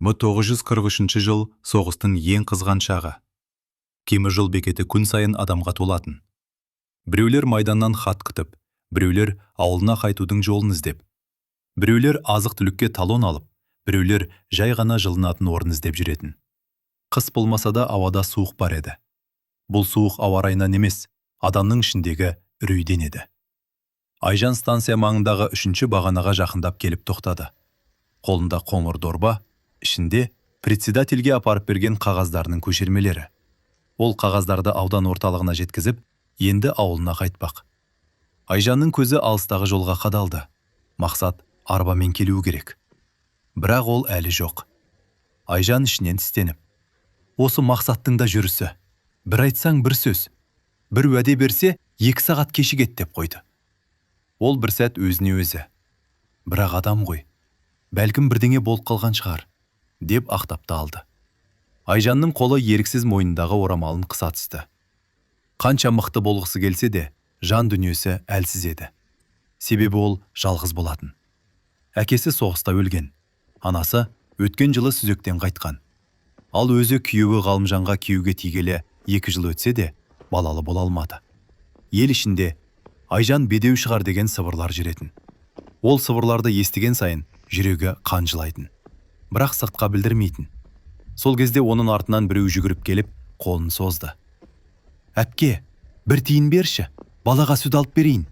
1943 жыл соғыстың ең қызған шағы. Темір жол бекеті күн сайын адамға толатын. Біреулер майданнан хат күтіп, біреулер ауылына қайтудың жолын іздеп. Біреулер азық-түлікке талон алып, біреулер жай ғана жылынатын орын іздеп жүретін. Қыс болмаса да ауада суық бар еді. Бұл суық ауа райынан емес, адамның ішіндегі үрейден еді. Айжан станция маңындағы 3-ші бағанаға жақындап келіп тоқтады. Қолында қоңыр дорба, ішінде председательге апарып берген қағаздарының көшірмелері. Ол қағаздарды аудан орталығына жеткізіп, енді ауылына қайтпақ. Айжанның көзі алыстағы жолға қадалды. Мақсат арбамен келуі керек. Бірақ ол әлі жоқ. Айжан ішінен тістеніп. Осы мақсаттың да жүрісі. Бір айтсаң бір сөз. Бір уәде берсе 2 сағат кешігет деп қойды. Ол бір сәт өзіне өзі. Бірақ адам ғой. Бәлкім бірдеңе болып қалған шығар, деп ақтапты алды. Айжанның қолы еріксіз мойнындағы орамалын қыса түсті. Қанша мықты болғысы келсе де, жан дүниесі әлсіз еді. Себебі ол жалғыз болатын. Әкесі соғыста өлген. Анасы өткен жылы сүзектен қайтқан. Ал өзі күйеуі Ғалымжанға күйеуге тигелі 2 жыл өтсе де, балалы бола алмады. Ел ішінде Айжан бедеу шығар деген сыбырлар жүретін. Ол сыбырларды естіген сайын жүрегі қан жылайтын. Бірақ сыртқа білдірмейтін. Сол кезде оның артынан біреу жүгіріп келіп, қолын созды. «Әпке, бір тиын берші, балаға сүт алып берейін».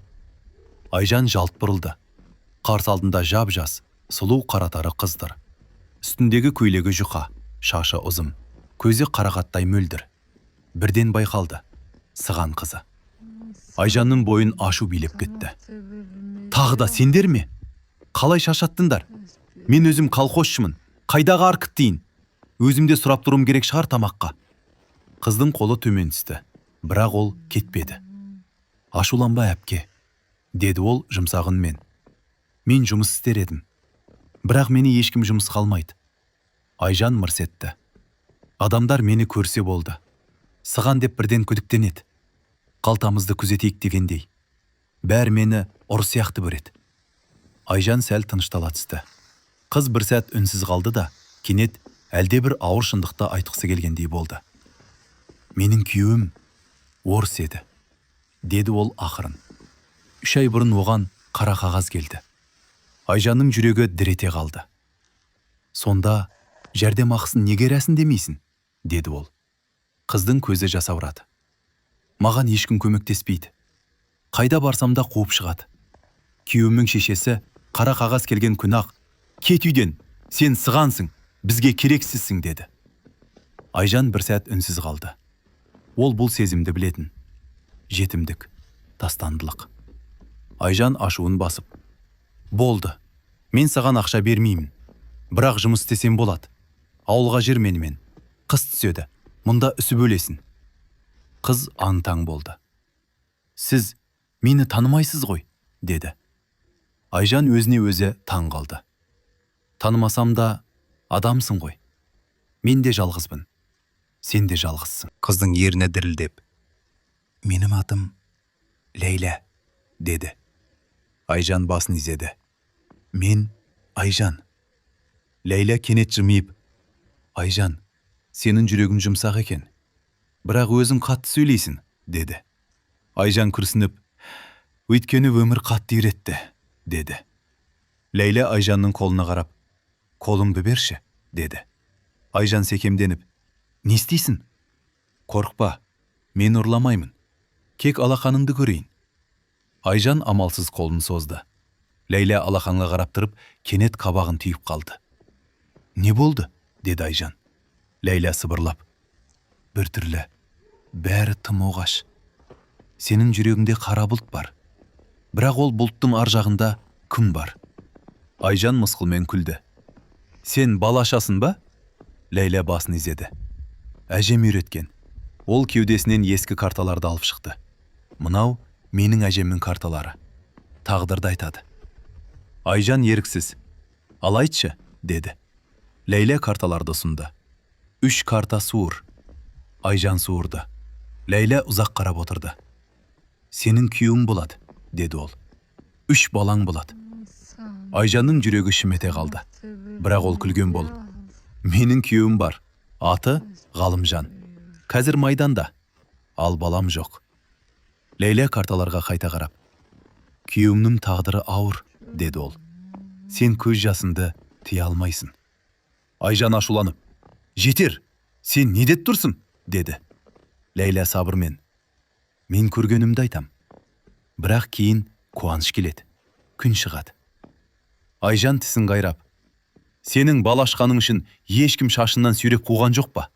Айжан жалт бұрылды. Қарсы алдында жап-жас, сұлу қаратары қыздыр. Үстіндегі көйлегі жұқа, шашы ұзын, көзі қарақаттай мөлдір. Бірден байқалды. Сыған қызы. Айжанның бойын ашу билеп кетті. «Тағы да сендер ме? Қалай шашаттыңдар? Мен өзім колхозшымын. Қайдағы арқыт дейін? Өзімде сұрап тұрым керек шығар тамаққа». Қыздың қолы төмен түсті. Бірақ ол кетпеді. «Ашуланба әпке», деді ол жұмсағынмен. «Мен жұмыс істер едім. Бірақ мені ешкім жұмыс қалмайды». Айжан мырс етті. «Адамдар мені көрсе болды. Сыған деп бірден күдіктенеді. Қалтамызды күзетейік дегендей. Бәрі мені ұры сияқты көреді». Айжан сәл тыныштала түсті. Қыз бір сәт үнсіз қалды да, кенет әлде бір ауыр шындықты айтқысы келгендей болды. «Менің күйеуім орыс еді», деді ол ақырын. 3 ай бұрын оған қара қағаз келді. Айжанның жүрегі дір ете қалды. «Сонда жәрдемақысын неге рәсімдемейсің?» деді ол. Қыздың көзі жасаурады. «Маған ешкім көмектеспейді. Қайда барсам да қуып шығады. Күйеуімнің шешесі қара қағаз келген күн-ақ, кет үйден, сен сығансың, бізге керексізсің» деді. Айжан бір сәт үнсіз қалды. Ол бұл сезімді білетін. Жетімдік, тастандылық. Айжан ашуын басып. «Болды, мен саған ақша бермеймін. Бірақ жұмыс істесем болады. Ауылға жер менімен. Қыс түседі, мұнда үсіп өлесің». Қыз аң-таң болды. «Сіз мені танымайсыз ғой», деді. Айжан өзіне өзі таң қалды. «Танымасам да адамсың ғой. Мен де жалғызбын. Сен де жалғызсың». Қыздың ерні дірілдеп. «Менің атым Лейла», деді. Айжан басын изеді. «Мен Айжан». Лейла кенет жымиып. «Айжан, сенің жүрегің жұмсақ екен. Бірақ өзің қатты сөйлейсің», деді. Айжан күрсініп, «Өйткені өмір қатты үйретті», деді. Лейла Айжанның қолына қарап, «Қолыңды берші», деді. Айжан секемденіп, «Не істейсің?» «Қорықпа, мен ұрламаймын. Кек алақаныңды көрейін». Айжан амалсыз қолын созды. Лейла алақанға қарап тұрып, кенет қабағын түйіп қалды. «Не болды?» деді Айжан. Лейла сыбырлап, «Бір түрлі, бәрі тым оғаш. Сенің жүрегіңде қара бұлт бар. Бірақ ол бұлттың ар жағында күн бар». Айжан мысқылмен күлді. «Сен балашасың ба?» Лейла басын изеді. «Әжем үйреткен». Ол кеудесінен ескі карталарды алып шықты. «Мынау менің әжемнің карталары. Тағдырды айтады». Айжан еріксіз. «Ал айтшы», деді. Лейла карталарды ұсынды. 3 карта суыр. Айжан суырды. Лейла ұзақ қарап отырды. «Сенің күйеуің болады», деді ол. 3 балаң болады». Айжанның жүрегі шімете қалды. Бірақ ол күлген болып. Менің күйеуім бар. Аты Ғалымжан. Қазір майданда. Ал балам жоқ. Лейла карталарға қайта қарап. Күйеуімнің тағдыры ауыр, деді ол. Сен көз жасынды тыя алмайсың. Айжан ашуланып. Жетер, сен не деп тұрсың, деді. Лейла сабырмен. Мен көргенімді айтам. Бірақ кейін қуаныш келеді. Күн шығады. Айжан тісін қайрап. Сенің бала ашқаның үшін ешкім шашынан сүйрек қуған жоқ па?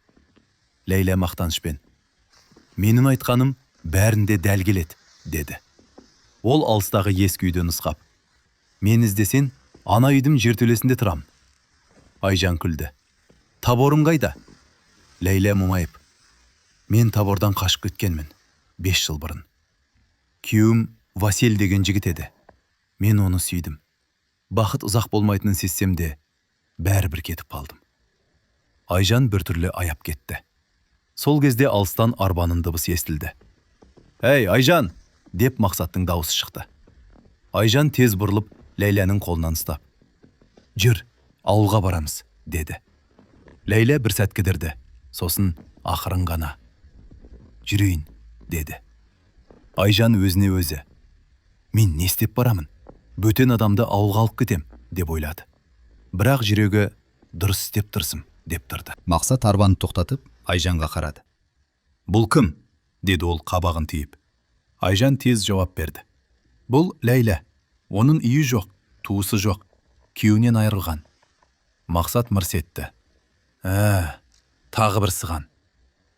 Лейла мақтанышпен. Менің айтқаным бәрінде дәл келеді, деді. Ол алыстағы ескі үйді нұсқап. Мен іздесен, ана үйдің жертөлесінде тұрам. Айжан күлді. Таборым қайда? Лейла мұңайып. Мен табордан қашып кеткенмін. 5 жыл бұрын. Күйеуім Василь деген жігіт еді. Мен оны сүйдім. Бақыт ұзақ болмайтынын сезсем де, бәрібір кетіп қалдым. Айжан біртүрлі аяп кетті. Сол кезде алыстан арбаның дыбысы естілді. «Әй, Айжан!» деп Мақсаттың дауысы шықты. Айжан тез бұрылып, Ләйләнің қолынан ұстап. «Жүр, ауылға барамыз», деді. Ләйлә бір сәт кідірді, сосын ақырын ғана. «Жүрейін», деді. Айжан өзіне өзі. «Мен не істеп барамын? Бөтен адамды ауылға алып кетем», деп ойлады. Бірақ жүрегі дұрыс істеп тұрсым, деп тұрды. Мақсат арбаны тоқтатып, Айжанға қарады. «Бұл кім?» деді ол қабағын түйіп. Айжан тез жауап берді. «Бұл Ләйлә. Оның үйі жоқ, туысы жоқ. Күйеуінен айырылған». Мақсат мырс етті. Тағы бір сыған.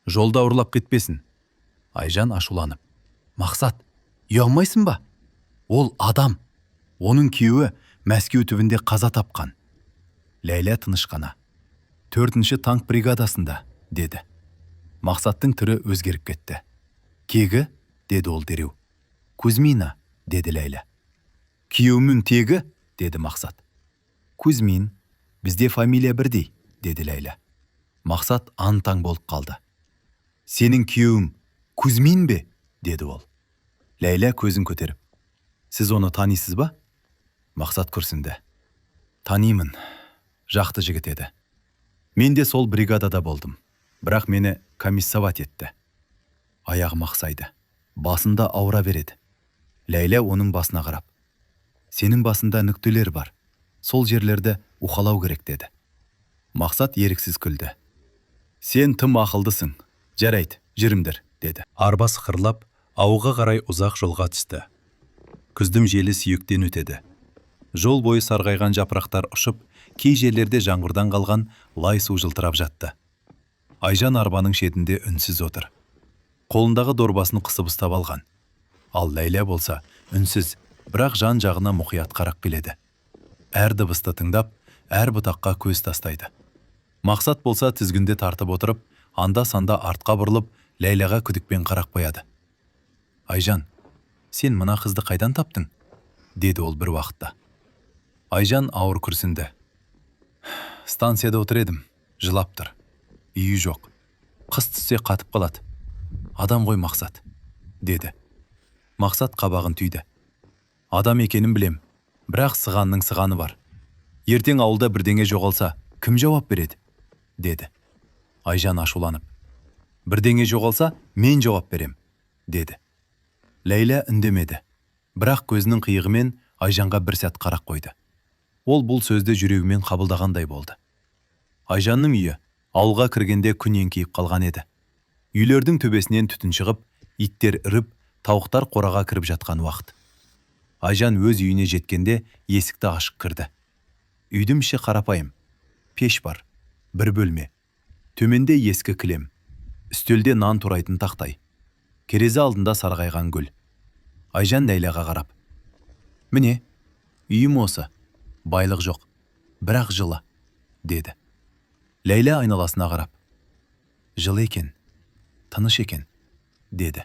Жолда ұрлап кетпесін». Айжан ашуланып. «Мақсат, ұялмайсың ба? Ол адам. Оның күйеуі Мәскеу түбінде қаза тапқан». Ләйлә тыныш қана. «4-ші танк бригадасында», деді. Мақсаттың түрі өзгеріп кетті. «Кегі?» деді ол дереу. «Кузьмина», деді Ләйлә. «Күйеуімнің тегі?» деді Мақсат. «Кузьмин, бізде фамилия бірдей», деді Ләйлә. Мақсат аң-таң болып қалды. «Сенің күйеуің Кузьмин бе?» деді ол. Ләйлә көзін көтеріп. «Сіз оны танисыз ба?» Мақсат күрсінді. «Танимын. Жақты жігіт еді. Мен де сол бригадада болдым. Бірақ мені комиссовать етті. Аяғым ақсайды. Басында ауыра береді». Ләйлә оның басына қарап. «Сенің басында нүктелер бар. Сол жерлерді уқалау керек», деді. Мақсат еріксіз күлді. «Сен тым ақылдысың. Жарайды, жүріңдер», деді. Арба сықырлап, ауылға қарай ұзақ жолға түсті. Күздің желі сүйектен өтеді. Жол бойы сарғайған жапырақтар ұшып, кей жерлерде жаңбырдан қалған лай су жылтырап жатты. Айжан арбаның шетінде үнсіз отыр. Қолындағы дорбасын қысып ұстап алған. Ал Ләйлә болса, үнсіз, бірақ жан жағына мұқият қарап келеді. Әр дыбысты тыңдап, әр бұтаққа көз тастайды. Мақсат болса тізгінде тартып отырып, анда-санда артқа бұрылып, Ләйләға күдікпен қарап қояды. «Айжан, сен мына қызды қайдан таптың?» деді ол бір уақытта. Айжан ауыр күрсінді. «Станцияда отыр едім, жылап тұр. Үйі жоқ. Қыс түссе қатып қалады. Адам ғой Мақсат», деді. Мақсат қабағын түйді. «Адам екенін білем, бірақ сығанның сығаны бар. Ертең ауылда бірдеңе жоғалса, кім жауап береді?» деді. Айжан ашуланып. «Бірдеңе жоғалса, мен жауап берем», деді. Ләйлә үндемеді. Бірақ көзінің қиығымен Айжанға бір сәт қарап қойды. Ол бұл сөзді жүрегімен қабылдағандай болды. Айжанның үйі ауылға кіргенде күн еңкейіп қалған еді. Үйлердің төбесінен түтін шығып, иттер үріп, тауықтар қораға кіріп жатқан уақыт. Айжан өз үйіне жеткенде есікті ашып кірді. Үйдің іші қарапайым. Пеш бар, бір бөлме. Төменде ескі кілем. Үстелде нан турайтын тақтай. Керезе алдында сарғайған гүл. Айжан Ләйләға қарап. «Міне, үйім осы. Байлық жоқ, бірақ жылы», деді. Ләйлә айналасына қарап. «Жылы екен, тыныш екен», деді.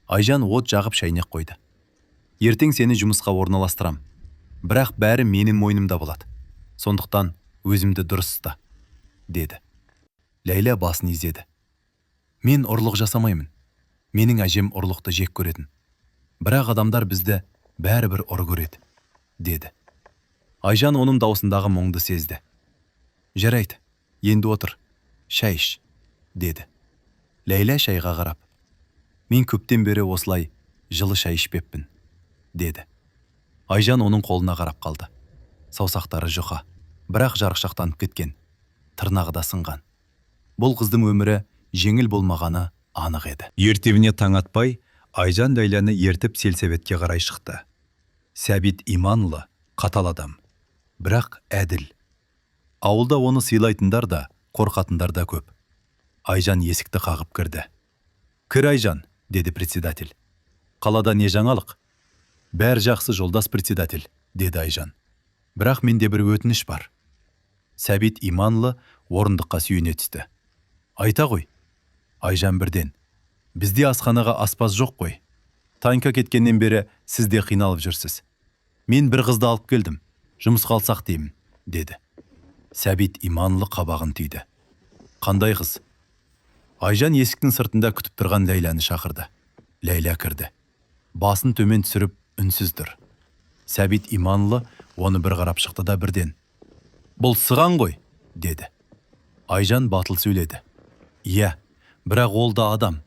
Айжан от жағып шайнек қойды. «Ертең сені жұмысқа орналастырам. Бірақ бәрі менің мойнымда болады. Сондықтан өзімді дұрыс ұста», деді. Ләйлә басын изеді. «Мен ұрлық жасамаймын. Менің әжем ұрлықты жек көретін. Бірақ адамдар бізді бәрібір ұры көреді», деді. Айжан оның даусындағы мұңды сезді. «Жарайды, Енді отыр, шай іш, деді. Ләйлә шайға қарап, мен көптен бері осылай жылы шай ішпеппін, деді. Айжан оның қолына қарап қалды. Саусақтары жұқа, бірақ жарықшақтанып кеткен, тырнағы да сынған. Бұл қыздың өмірі жеңіл болмағаны анық еді. Ертеңіне таң атпай, Айжан Ләйләні ертіп селсебетке қарай шықты. Сәбит иманлы, қатал адам, бірақ әділ. Ауылда оны сыйлайтындар да, қорқатындар да көп. Айжан есікті қағып кірді. «Кір, Айжан», деді председатель. «Қалада не жаңалық?» «Бәрі жақсы, жолдас председатель», деді Айжан. «Бірақ менде бір өтініш бар». Сәбит иманлы орындыққа сүйене түсті. «Айта ғой». Айжан бірден. «Бізде асханаға аспаз жоқ қой. Танька кеткеннен бері сіз де қиналып жүрсіз. Мен бір қызды алып келдім, жұмысқа алсақ деймін», деді. Сәбит иманлы қабағын түйді. «Қандай қыз?» Айжан есіктің сыртында күтіп тұрған Ләйләні шақырды. Ләйлә кірді. Басын төмен түсіріп, үнсіз тұр. Сәбит иманлы оны бір қарап шықты да бірден. «Бұл сыған ғой», деді. Айжан батыл сөйледі. «Иә, бірақ ол да адам.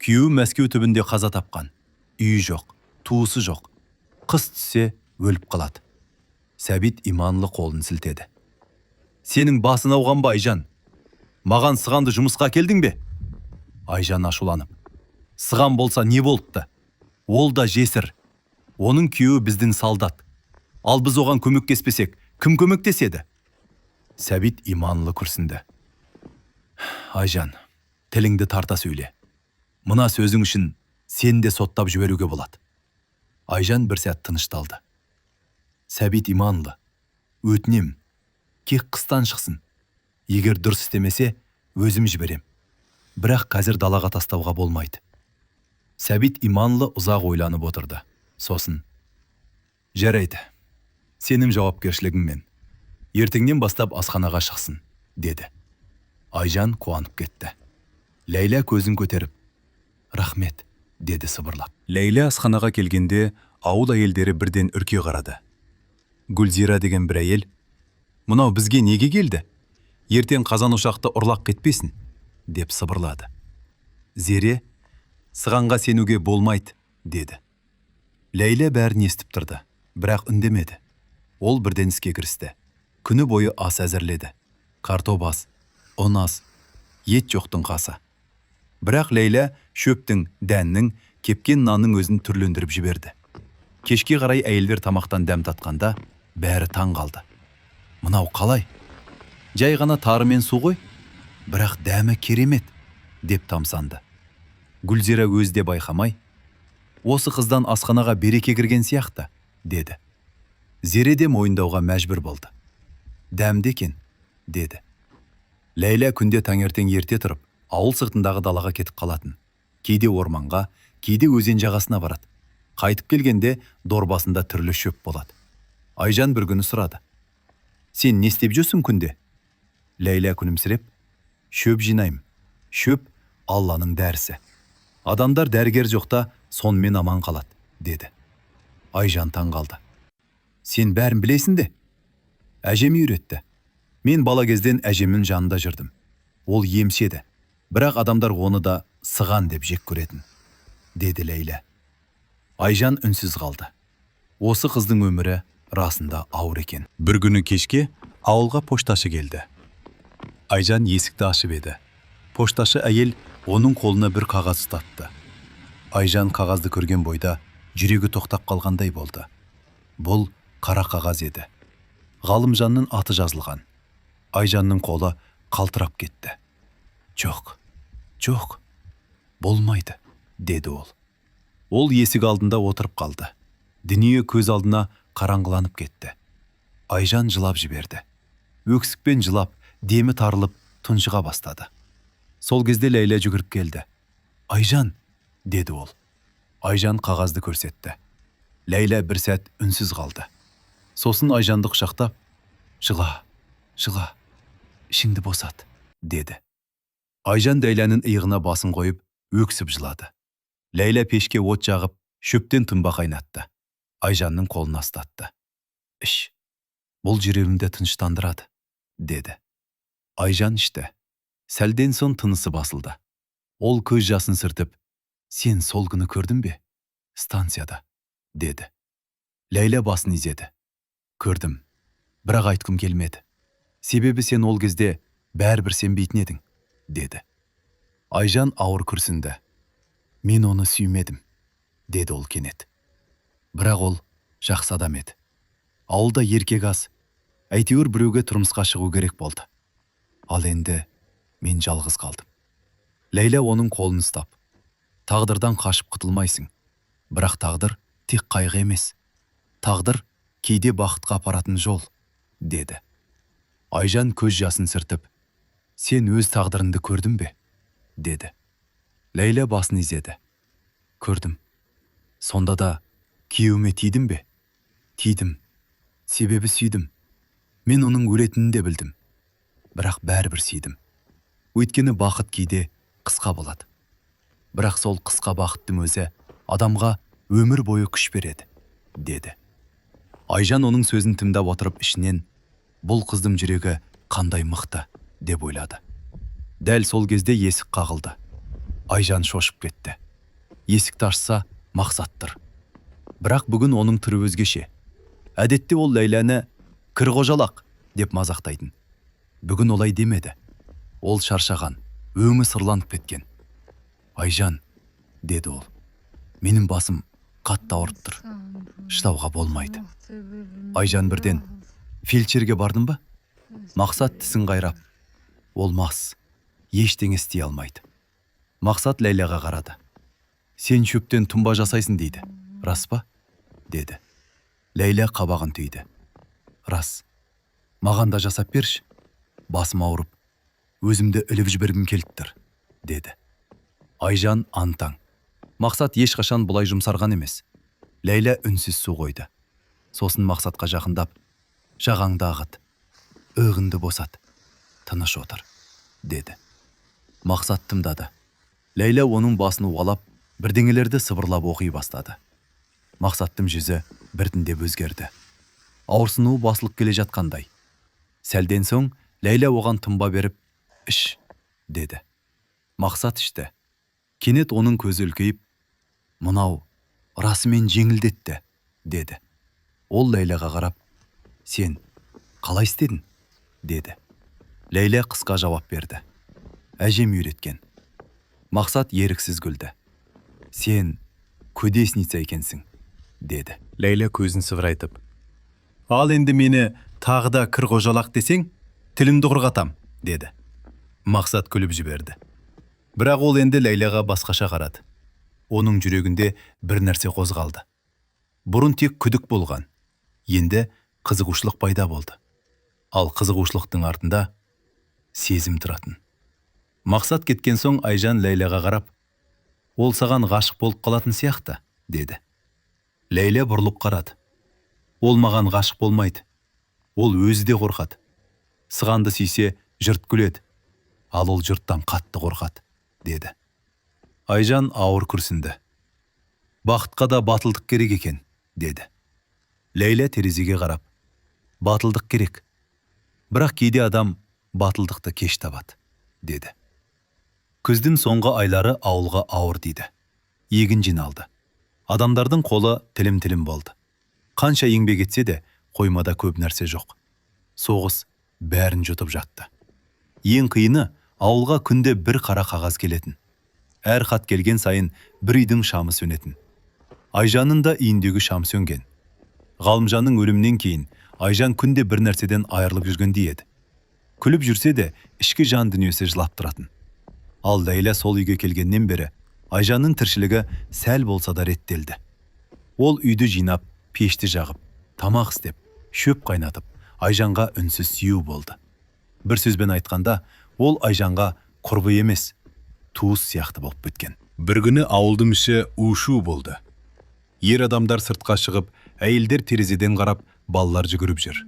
Күйеуі Мәскеу түбінде қаза тапқан. Үйі жоқ, туысы жоқ. Қыс түссе, өліп қалады». Сәбит иманлы қолын сілтеді. «Сенің басын ауған ба, Айжан? Маған сығанды жұмысқа келдің бе?» Айжан ашуланып. «Сыған болса не болыпты? Ол да жесір. Оның күйеуі біздің солдат. Ал біз оған көмектеспесек, кім көмектеседі?» Сәбит иманлы күрсінді. «Айжан, тіліңді тарта сөйле. Мына сөзің үшін сен де соттап жіберуге болады». Айжан бір сәт тынышталды. «Сәбит иманлы, өтінем, кек қыстан шықсын. Егер дұрыс істемесе, өзім жіберем. Бірақ қазір далаға тастауға болмайды». Сәбит иманлы ұзақ ойланып отырды. Сосын: «Жарайды, сенің жауапкершілігіңмен. Ертеңнен бастап асханаға шықсын», деді. Айжан қуанып кетті. Ләйлә көзін көтеріп: «Рахмет», деді сыбырлап. Ләйлә асханаға келгенде, ауыл әйелдері бірден үрке қарады. Гүлзира деген бір әйел: «Мынау бізге неге келді? Ертең қазан ошақты ұрлақ кетпесін», деп сыбырлады. Зере: «Сығанға сенуге болмайды», деді. Ләйлә бәрін естіп тұрды, бірақ үндемеді. Ол бірден іске кірісті. Күні бойы ас әзірледі. Картоп ас, ұн ас, ет жоқтың қасы. Бірақ Ләйлә шөптің, дәннің, кепкен нанның өзін түрлендіріп жіберді. Кешке қарай әйелдер тамақтан дәм татқанда, бәрі таң қалды. «Мынау қалай? Жай ғана тары мен су ғой, бірақ дәмі керемет», деп тамсанды. Гүлзира өзде байқамай: «Осы қыздан асханаға береке кірген сияқты», деді. Зере де мойындауға мәжбүр болды. «Дәмді екен», деді. Ләйлә күнде таңертең ерте тұрып, ауыл сыртындағы далаға кетіп қалатын. Кейде орманға, кейде өзен жағасына барады. Қайтып келгенде дорбасында түрлі шөп болады. Айжан бір күні сұрады: «Сен не істеп жүрсің күнде?» Ләйлә күлімсіреп: «Шөп жинайым. Шөп Алланың дәрісі. Адамдар дәрігер жоқта сонымен аман қалады», деді. Айжан таң қалды. «Сен бәрін білесің де?» «Әжем үйретті. Мен бала кезден әжемнің жанында жүрдім. Ол емшеді, бірақ адамдар оны да сыған деп жек көретін», деді Ләйлә. Айжан үнсіз қалды. Осы қыздың өмірі расында ауыр екен. Бір күні кешке ауылға пошташы келді. Айжан есікті ашып еді. Пошташы әйел оның қолына бір қағаз ұстатты. Айжан қағазды көрген бойда жүрегі тоқтап қалғандай болды. Бұл қара қағаз еді. Ғалымжанның аты жазылған. Айжанның қолы қалтырап кетті. «Жоқ, жоқ, болмайды», деді ол. Ол есік алдында отырып қалды. Дүние көз алдына қараңғыланып кетті. Айжан жылап жіберді. Өксікпен жылап, демі тарылып, тұншыға бастады. Сол кезде Ләйлә жүгіріп келді. «Айжан», деді ол. Айжан қағазды көрсетті. Ләйлә бір сәт үнсіз қалды. Сосын Айжанды құшақтап: «Жыла, жыла, ішіңді босат», деді. Айжан Ләйләнің иығына басын қойып, өксіп жылады. Ләйлә пешке от жағып, шөптен тұнба қайнатты. Айжанның қолын астатты. «Іш, бұл жүрегімді тыныштандырады», деді. Айжан ішті. Сәлден соң тынысы басылды. Ол көз жасын сүртіп, «Сен сол күні көрдің бе? Станцияда», деді. Ләйлә басын изеді. «Көрдім, бірақ айтқым келмеді. Себебі сен ол кезде бәрібір сенбейтін едің», деді. Айжан ауыр күрсінді. «Мен оны сүймедім», деді ол кенет. Бірақ ол жақсы адам еді. Ауылда еркек аз. Әйтеуір біреуге тұрмысқа шығу керек болды. Ал енді мен жалғыз қалдым. Ләйлә оның қолын ұстап, «Тағдырдан қашып құтылмайсың. Бірақ тағдыр тек қайғы емес. Тағдыр кейде бақытқа апаратын жол», деді. Айжан көз жасын сүртіп, «Сен өз тағдырыңды көрдің бе?» деді. Ләйлә басын изеді. «Көрдім. Сонда да күйеуіме тидім бе?» «Тидім. Себебі сүйдім. Мен оның өлетінін де білдім. Бірақ бәрібір сүйдім. Өйткені бақыт кейде қысқа болады. Бірақ сол қысқа бақыттың өзі адамға өмір бойы күш береді», деді. Айжан оның сөзін тыңдап отырып ішінен, «Бұл қыздың жүрегі қандай мықты», деп ойлады. Дәл сол кезде есік қағылды. Айжан шошып кетті. Есікті ашса, Мақсат тұр. Бірақ бүгін оның түрі өзгеше. Әдетте ол Ләйләні «кір қожалақ» деп мазақтайтын. Бүгін олай демеді. Ол шаршаған, өңі сырланып кеткен. «Айжан», деді ол, «менің басым қатты ауырып тұр. Шыдауға болмайды». Айжан бірден, «Фельдшерге бардың ба?» Мақсат тісін қайрап, «Олмас, ештеңе істей алмайды». Мақсат Ләйләға қарады. «Сен шөптен тұнба жасайсың дейді. Рас па?» деді. Ләйлә қабағын түйді. «Рас. Маған да жасап берші. Басым ауырып, өзімді іліп жібергім келіп тұр», деді. Айжан антаң. Мақсат ешқашан бұлай жұмсарған емес. Ләйлә үнсіз су қойды. Сосын Мақсатқа жақындап, «Жағаңды ағыт, өғінді босат, тыныш отыр», деді. Мақсат тыңдады. Ләйлә оның басын уалап, бірдеңелерді сыбырлап оқи бастады. Мақсаттың жүзі біртіндеп өзгерді. Ауырсынуы басылып келе жатқандай. Сәлден соң Ләйлә оған тынба беріп, «Іш», деді. Мақсат ішті. Кенет оның көзі үлкейіп, «Мынау расымен жеңілдетті», деді. Ол Ләйләға қарап, «Сен қалай істедің?» деді. Ләйлә қысқа жауап берді. «Әжем үйреткен». Мақсат еріксіз күлді. «Сен көдесница екенсің», деді. Ләйлә көзін сығырайтып, «Ал енді мені тағы да кір қожалақ десең, тілімді құрғатам», деді. Мақсат күліп жіберді. Бірақ ол енді Ләйләға басқаша қарады. Оның жүрегінде бір нәрсе қозғалды. Бұрын тек күдік болған. Енді қызығушылық пайда болды. Ал қызығушылықтың артында сезім тұратын. Мақсат кеткен соң Айжан Ләйләға қарап, «Ол саған ғашық болып қалатын сияқты», деді. Ләйлә бұрылып қарады. «Ол маған ғашық болмайды. Ол өзі де қорқады. Сығанды сүйсе, жұрт күледі. Ал ол жұрттан қатты қорқады», деді. Айжан ауыр күрсінді. «Бақытқа да батылдық керек екен», деді. Ләйлә терезеге қарап, «Батылдық керек. Бірақ кейде адам батылдықты кеш табады», деді. Күздің соңғы айлары ауылға ауыр дейді. Егін жиналды. Адамдардың қолы тілім-тілім болды. Қанша еңбек етсе де, қоймада көп нәрсе жоқ. Соғыс бәрін жұтып жатты. Ең қиыны ауылға күнде бір қара қағаз келетін. Әр хат келген сайын бір үйдің шамы сөнетін. Айжанның да үйіндегі шам сөнген. Ғалымжанның өлімнен кейін Айжан күнде бір нәрседен айырылып жүргендей еді. Күліп жүрсе де, ішкі жан дүниесі жылап тұратын. Ал Ләйлә сол үйге келгеннен бері Айжанның тіршілігі сәл болса да реттелді. Ол үйді жинап, пешті жағып, тамақ істеп, шөп қайнатып, Айжанға үнсіз сүю болды. Бір сөзбен айтқанда, ол Айжанға құрбы емес, туыс сияқты болып біткен. Бір күні ауылдың іші у-шу болды. Ер адамдар сыртқа шығып, әйелдер терезеден қарап, балалар жүгіріп жүр.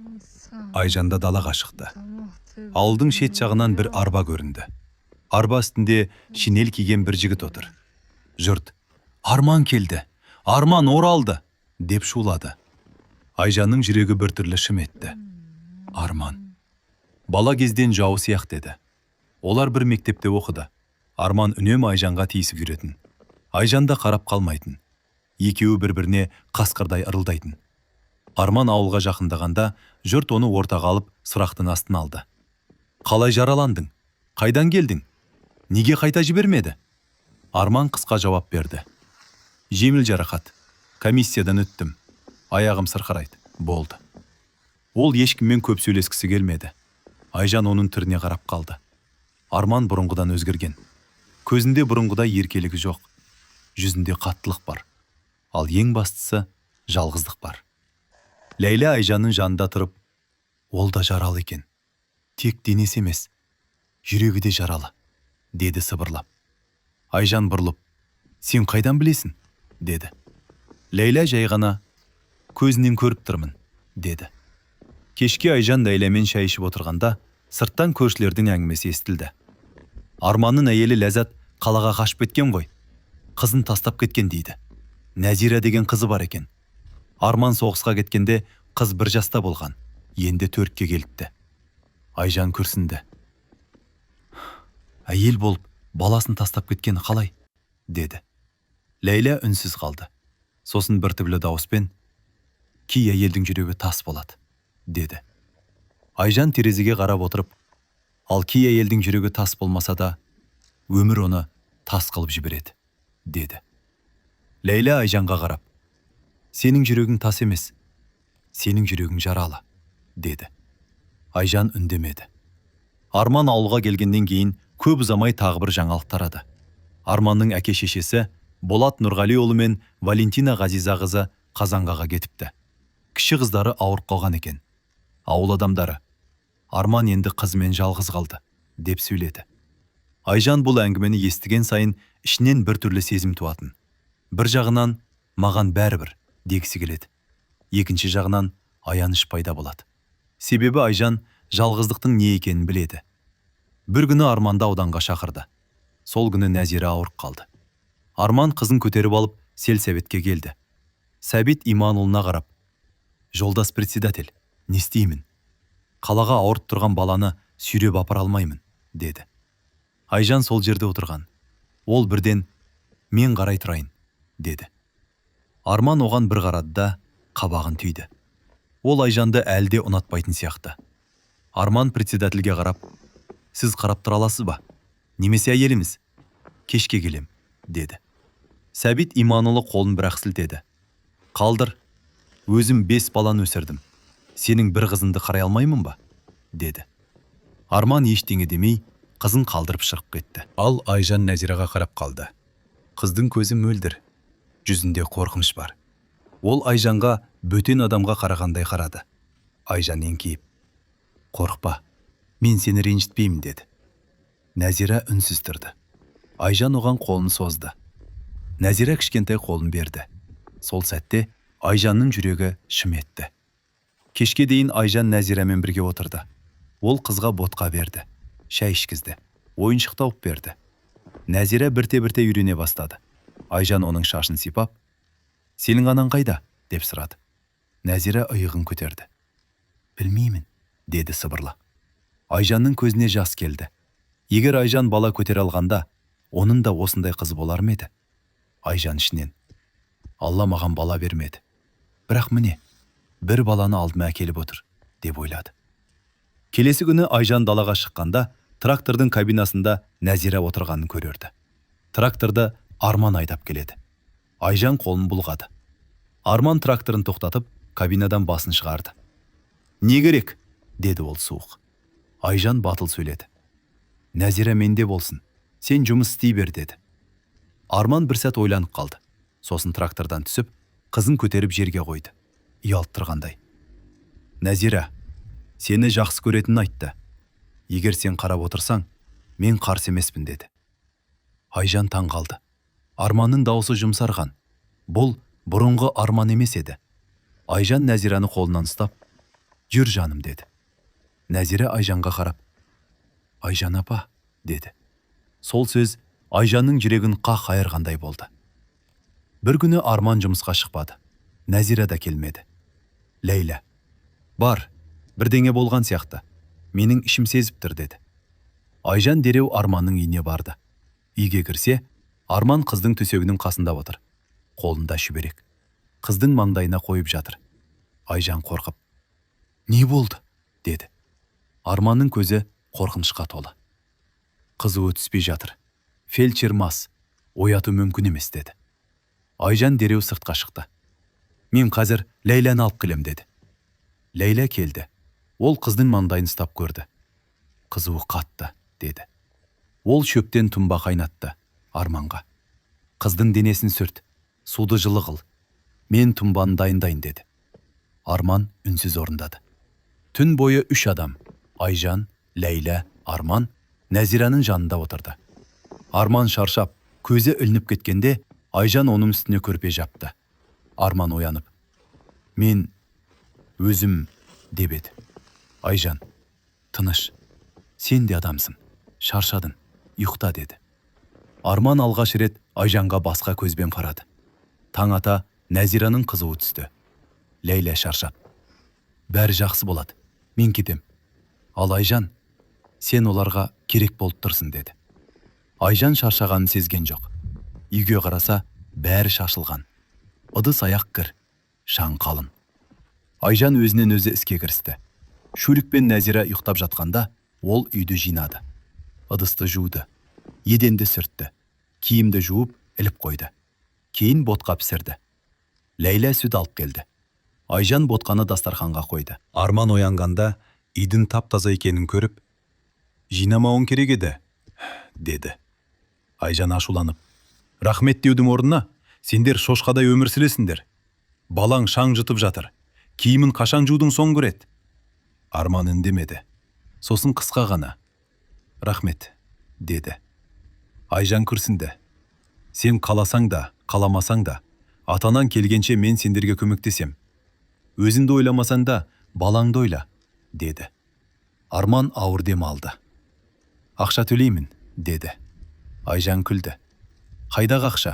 Айжан да далаға шықты. Ауылдың шет жағынан бір арба көрінді. Арба үстінде шинель киген бір жігіт отыр. Жұрт, «Арман келді, Арман оралды», деп шулады. Айжанның жүрегі біртүрлі шым етті. Арман. Бала кезден жауы сияқты еді. Олар бір мектепте оқыды. Арман үнемі Айжанға тиісіп жүретін. Айжан да қарап қалмайтын. Екеуі бір-біріне қасқырдай ырылдайтын. Арман ауылға жақындағанда жұрт оны ортаға алып сұрақтың астын алды. Қалай жараландың? Қайдан келдің? Неге қайта жібермеді? Арман қысқа жауап берді. Жеңіл жарақат. Комиссиядан өттім. Аяғым сырқырайды. Болды. Ол ешкіммен көп сөйлескісі келмеді. Айжан оның түріне қарап қалды. Арман бұрынғыдан өзгерген. Көзінде бұрынғыдай еркелігі жоқ. Жүзінде қаттылық бар. Ал ең бастысы жалғыздық бар. Ләйлә Айжанның жанында тұрып, ол да жаралы екен. Тек денесі емес, жүрегі де жаралы, деді сыбырлап. Айжан бұрылып, сен қайдан білесің? Деді. Ләйлә жай ғана, көзінен көріп тұрмын, деді. Кешке Айжан Ләйлямен шай ішіп отырғанда, сырттан көршілердің әңгімесі естілді. Арманның әйелі Ләззат қалаға қашып кеткен ғой. Қызын тастап кеткен дейді. Нәзира деген қызы бар екен. Арман соғысқа кеткенде қыз 1 жаста болған. Енді 4-ке келіпті. Айжан күрсінді. Әйел болып, баласын тастап кеткені қалай? Деді. Ләйля үнсіз қалды. Сосын бір түрлі дауыспен, кей әйелдің жүрегі тас болады, деді. Айжан терезеге қарап отырып, ал кей әйелдің жүрегі тас болмаса да, өмір оны тас қылып жібереді, деді. Ләйля Айжанға қарап, сенің жүрегің тас емес, сенің жүрегің жаралы, деді. Айжан үндемеді. Арман ауылға келгеннен кейін көп ұзамай тағы бір жаңалық тарады. Арманның әке-шешесі Болат Нұрғалиұлы мен Валентина Ғазиза қызы Қазанғаға кетіпті. Кіші қыздары ауырып қалған екен. Ауыл адамдары, Арман енді қызымен жалғыз қалды, деп сөйледі. Айжан бұл әңгімені естіген сайын ішінен бір түрлі сезім туатын. Бір жағынан маған бәрібір дегісі келеді. Екінші жағынан аяныш пайда болады. Себебі Айжан жалғыздықтың не екенін біледі. Бір күні Арманды ауданға шақырды. Сол күні Нәзира ауырып қалды. Арман қызын көтеріп алып сельсоветке келді. Сәбит Иманұлына қарап, жолдас председатель, не істеймін? Қалаға ауырып тұрған баланы сүйреп апара алмаймын, деді. Айжан сол жерде отырған. Ол бірден, мен қарай тұрайын, деді. Арман оған бір қарады да қабағын түйді. Ол Айжанды әлде ұнатпайтын сияқты. Арман председательге қарап, сіз қарап тұра аласыз ба? Немесе әйеліміз? Кешке келем, деді. Сәбит Иманұлы қолын бірақ сілтеді. Қалдыр, өзім 5 баланы өсірдім. Сенің бір қызыңды қарай алмаймын ба? Деді. Арман ештеңе демей, қызын қалдырып шығып кетті. Ал Айжан Нәзираға қарап қалды. Қыздың көзі мөлдір, жүзінде қорқыныш бар. Ол Айжанға бөтен адамға қарағандай қарады. Айжан еңкейіп, қорықпа, мен сені ренжітпеймін, деді. Нәзира үнсіз тұрды. Айжан оған қолын созды. Нәзира кішкентай қолын берді. Сол сәтте Айжанның жүрегі шым етті. Кешке дейін Айжан Нәзирамен бірге отырды. Ол қызға ботқа берді, шай ішкізді, ойыншық тауып берді. Нәзира бірте-бірте үйрене бастады. Айжан оның шашын сипап, сенің анаң қайда? Деп сұрады. Нәзира иығын көтерді. Білмеймін, деді сыбырлап. Айжанның көзіне жас келді. Егер Айжан бала көтере алғанда, оның да осындай қыз болар ма еді? Айжан ішінен, Алла маған бала бермеді. Бірақ міне, бір баланы алдыма әкеліп отыр, деп ойлады. Келесі күні Айжан далаға шыққанда, трактордың кабинасында Нәзира отырғанын көрерді. Тракторды Арман айдап келеді. Айжан қолын бұлғады. Арман тракторын тоқтатып, кабинадан басын шығарды. Не керек? Деді ол суық. Айжан батыл сөйледі. Нәзира менде болсын, сен жұмыс істей бер, деді. Арман бір сәт ойланып қалды. Сосын трактордан түсіп, қызын көтеріп жерге қойды. Ұялып тұрғандай. Нәзира, сені жақсы көретінін айтты. Егер сен қарап отырсаң, мен қарсы емеспін, деді. Айжан таң қалды. Арманның дауысы жұмсарған. Бұл бұрынғы Арман емес еді. Айжан Нәзираны қолынан ұстап, жүр жаным, деді. Нәзира Айжанға қарап, Айжан апа, деді. Сол сөз Айжанның жүрегін қақ айырғандай болды. Бір күні Арман жұмысқа шықпады. Нәзира да келмеді. Ләйля, бар, бірдеңе болған сияқты. менің ішім сезіп тұр деді. Айжан дереу Арманның үйіне барды. Үйге кірсе, Арман қыздың төсегінің қасында отыр. Қолында шүберек. Қыздың маңдайына қойып жатыр. Айжан қорқып, «Не болды?» деді. Арманның көзі қорқынышқа толы. «Қызуы түспей жатыр. Фельдшер мас. Ояту мүмкін емес» деді. Айжан дереу сыртқа шықты. «Мен қазір Ләйләні алып келем» деді. Ләйлә келді. Ол қыздың маңдайын ұстап көрді. «Қызуы қатты» деді. Ол шөптен тұнба қайнатты Арманға. «Қыздың денесін сүрт, суды жылы қыл. Мен тұнбаны дайындайын» деді. Арман үнсіз орындады. Түн бойы 3 адам, Айжан, Ләйлә, Арман, Нәзираның жанында отырды. Арман шаршап, көзі ілініп кеткенде, Айжан оның үстіне көрпе жапты. Арман оянып, «Мен өзім» деп еді. Айжан, «Тыныш, сен де адамсың, шаршадың, ұйықта» деді. Арман алғаш рет Айжанға басқа көзбен қарады. Таң ата Нәзираның қызуы түсті. Ләйлә шаршап, «Бәрі жақсы болады, мен кетем». Ал Айжан, «Сен оларға керек болып тұрсың» деді. Айжан шаршағанын сезген жоқ. Үйге қараса, бәрі шашылған. Ыдыс аяқ кір, шаң қалың. Айжан өзінен өзі іске кірісті. Шөлік пен Нәзира ұйықтап жатқанда, ол үйді жинады. Ыдысты жуды, еденді сүртті, киімді жуып, іліп қойды. Кейін ботқа пісірді. Ләйлә сүт алып келді. Айжан ботқаны дастарханға қойды. Арман оянғанда, үйдің тап-таза екенін көріп, «Жинамауың керек еді» деді. Айжан ашуланып, «Рахмет деудің орнына, сендер шошқадай өмір сүресіңдер. Балаң шаң жұтып жатыр. Киімін қашан жудың соң көреді». Арман үндемеді. Сосын қысқа ғана, «Рахмет» деді. Айжан күрсінді. «Сен қаласаң да, қаламасаң да, атанан келгенше мен сендерге көмектесем. Өзіңді ойламасаң да, балаңды ойла» деді. Арман ауыр дем алды. «Ақша төлеймін» деді. Айжан күлді. «Қайдағы ақша?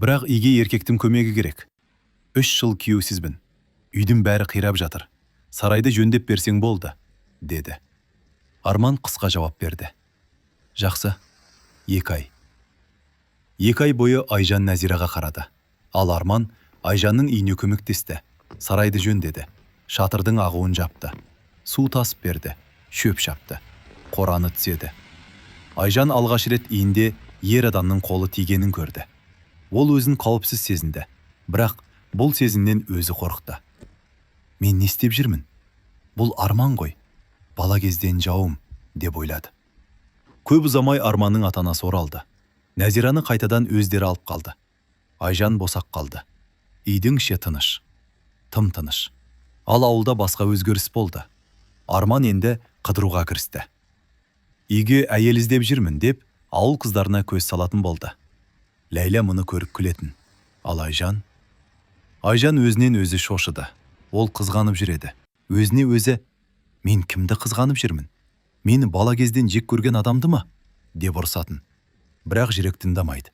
Бірақ үйге еркектің көмегі керек. 3 жыл күйеусізбін. Үйдің бәрі қирап жатыр. Сарайды жөндеп берсең болды» деді. Арман қысқа жауап берді. «Жақсы, 2 ай». 2 ай бойы Айжан Нәзираға қарады. Ал Арман Айжанның үйіне көмектесті. Сарайды жөндеді. Шатырдың ағуын жапты. Су тасып берді. Шөп шапты. Қораны түседі. Айжан алғаш рет үйінде ер адамның қолы тигенін көрді. Ол өзін қауіпсіз сезінді. Бірақ бұл сезімнен өзі қорықты. «Мен не істеп жүрмін? Бұл Арман ғой. Бала кезден жауым» деп ойлады. Көп ұзамай Арманның ата-анасы оралды. Нәзираны қайтадан өздері алып қалды. Айжан босақ қалды. Үйдің іші тыныш. Тым тыныш. Ал ауылда басқа өзгеріс болды. Арман енді қыдыруға кірісті. Үйге әйел іздеп жүрмін деп, ауыл қыздарына көз салатын болды. Ләйлә мұны көріп күлетін. Ал Айжан өзінен өзі шошыды. Ол қызғанып жүреді. Өзіне өзі, «Мен кімді қызғанып жүрмін? Мені бала кезден жек көрген адамды ма?» деп ұрсатын. Бірақ жүрек тыңдамайды.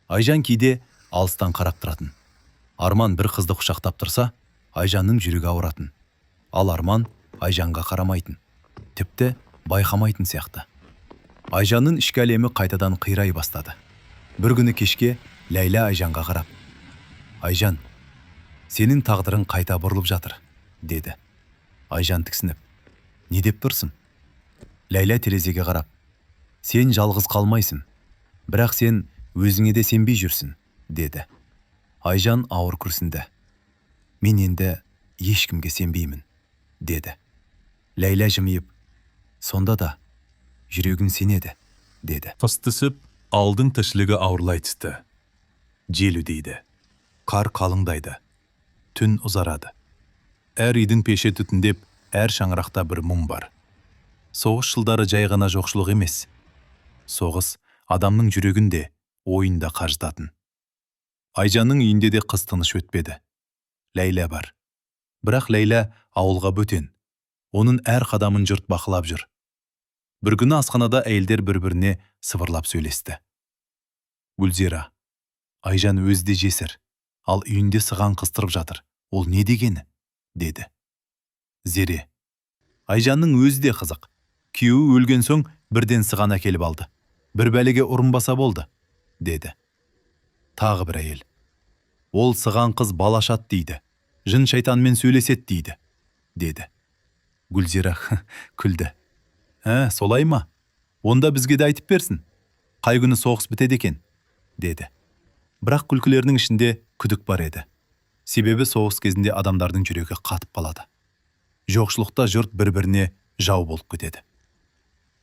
Айжан кейде алыстан қарап тұратын. Арман бір қызды құшақтап тұрса, Айжанның жүрегі ауыратын. Ал Арман Айжанға қарамайтын. Тіпті байқамайтын сияқты. Айжанның ішкі әлемі қайтадан қирай бастады. Бір күні кешке Ләйлә Айжанға қарап, «Айжан, сенің тағдырың қайта бұрылып жатыр» деді. Айжан тіксініп, «Не деп тұрсың?» Ләйлә терезеге қарап, «Сен жалғыз қалмайсың, бірақ сен өзіңе де сенбей жүрсің» деді. Айжан ауыр күрсінді. «Мен енді ешкімге сенбеймін» деді. Ләйлә жымиып, «Сонда да жүрегің сенеді» деді. Қыс түсіп, алдың тіршілігі ауырлай түсті. Жел үдейді. Қар қалыңдайды. Түн ұзарады. Әр үйдің пеші түтіндеп, әр шаңырақта бір мұң бар. Соғыс жылдары жай ғана жоқшылық емес. Соғыс адамның жүрегінде, ойында қажытатын. Айжанның үйінде де қыс тыныш өтпеді. Ләйлә бар. Бірақ Ләйлә ауылға бөтен. Оның әр қадамын жұрт бақылап жүр. Бір күні асханада әйелдер бір-біріне сыбырлап сөйлесті. Гүлзира, Айжан өзі жесір, ал үйінде сыған қыстырып жатыр. Ол не дегені? Деді. Зере, Айжанның өзі де қызық. Күйеуі өлген соң бірден сыған әкеліп алды. Бір бәлеге ұрынбаса болды, деді. Тағы бір әйел. Ол сыған қыз балашат дейді. Жын шайтанмен сөйлесет дейді, деді. Гүлзира күлді. Солай ма? Онда бізге де айтып берсін. Қай күні соғыс бітеді екен, деді. Бірақ күлкілерінің ішінде күдік бар еді. Себебі соғыс кезінде адамдардың жүрегі қатып қалады. Жоқшылықта жұрт бір-біріне жау болып кетеді.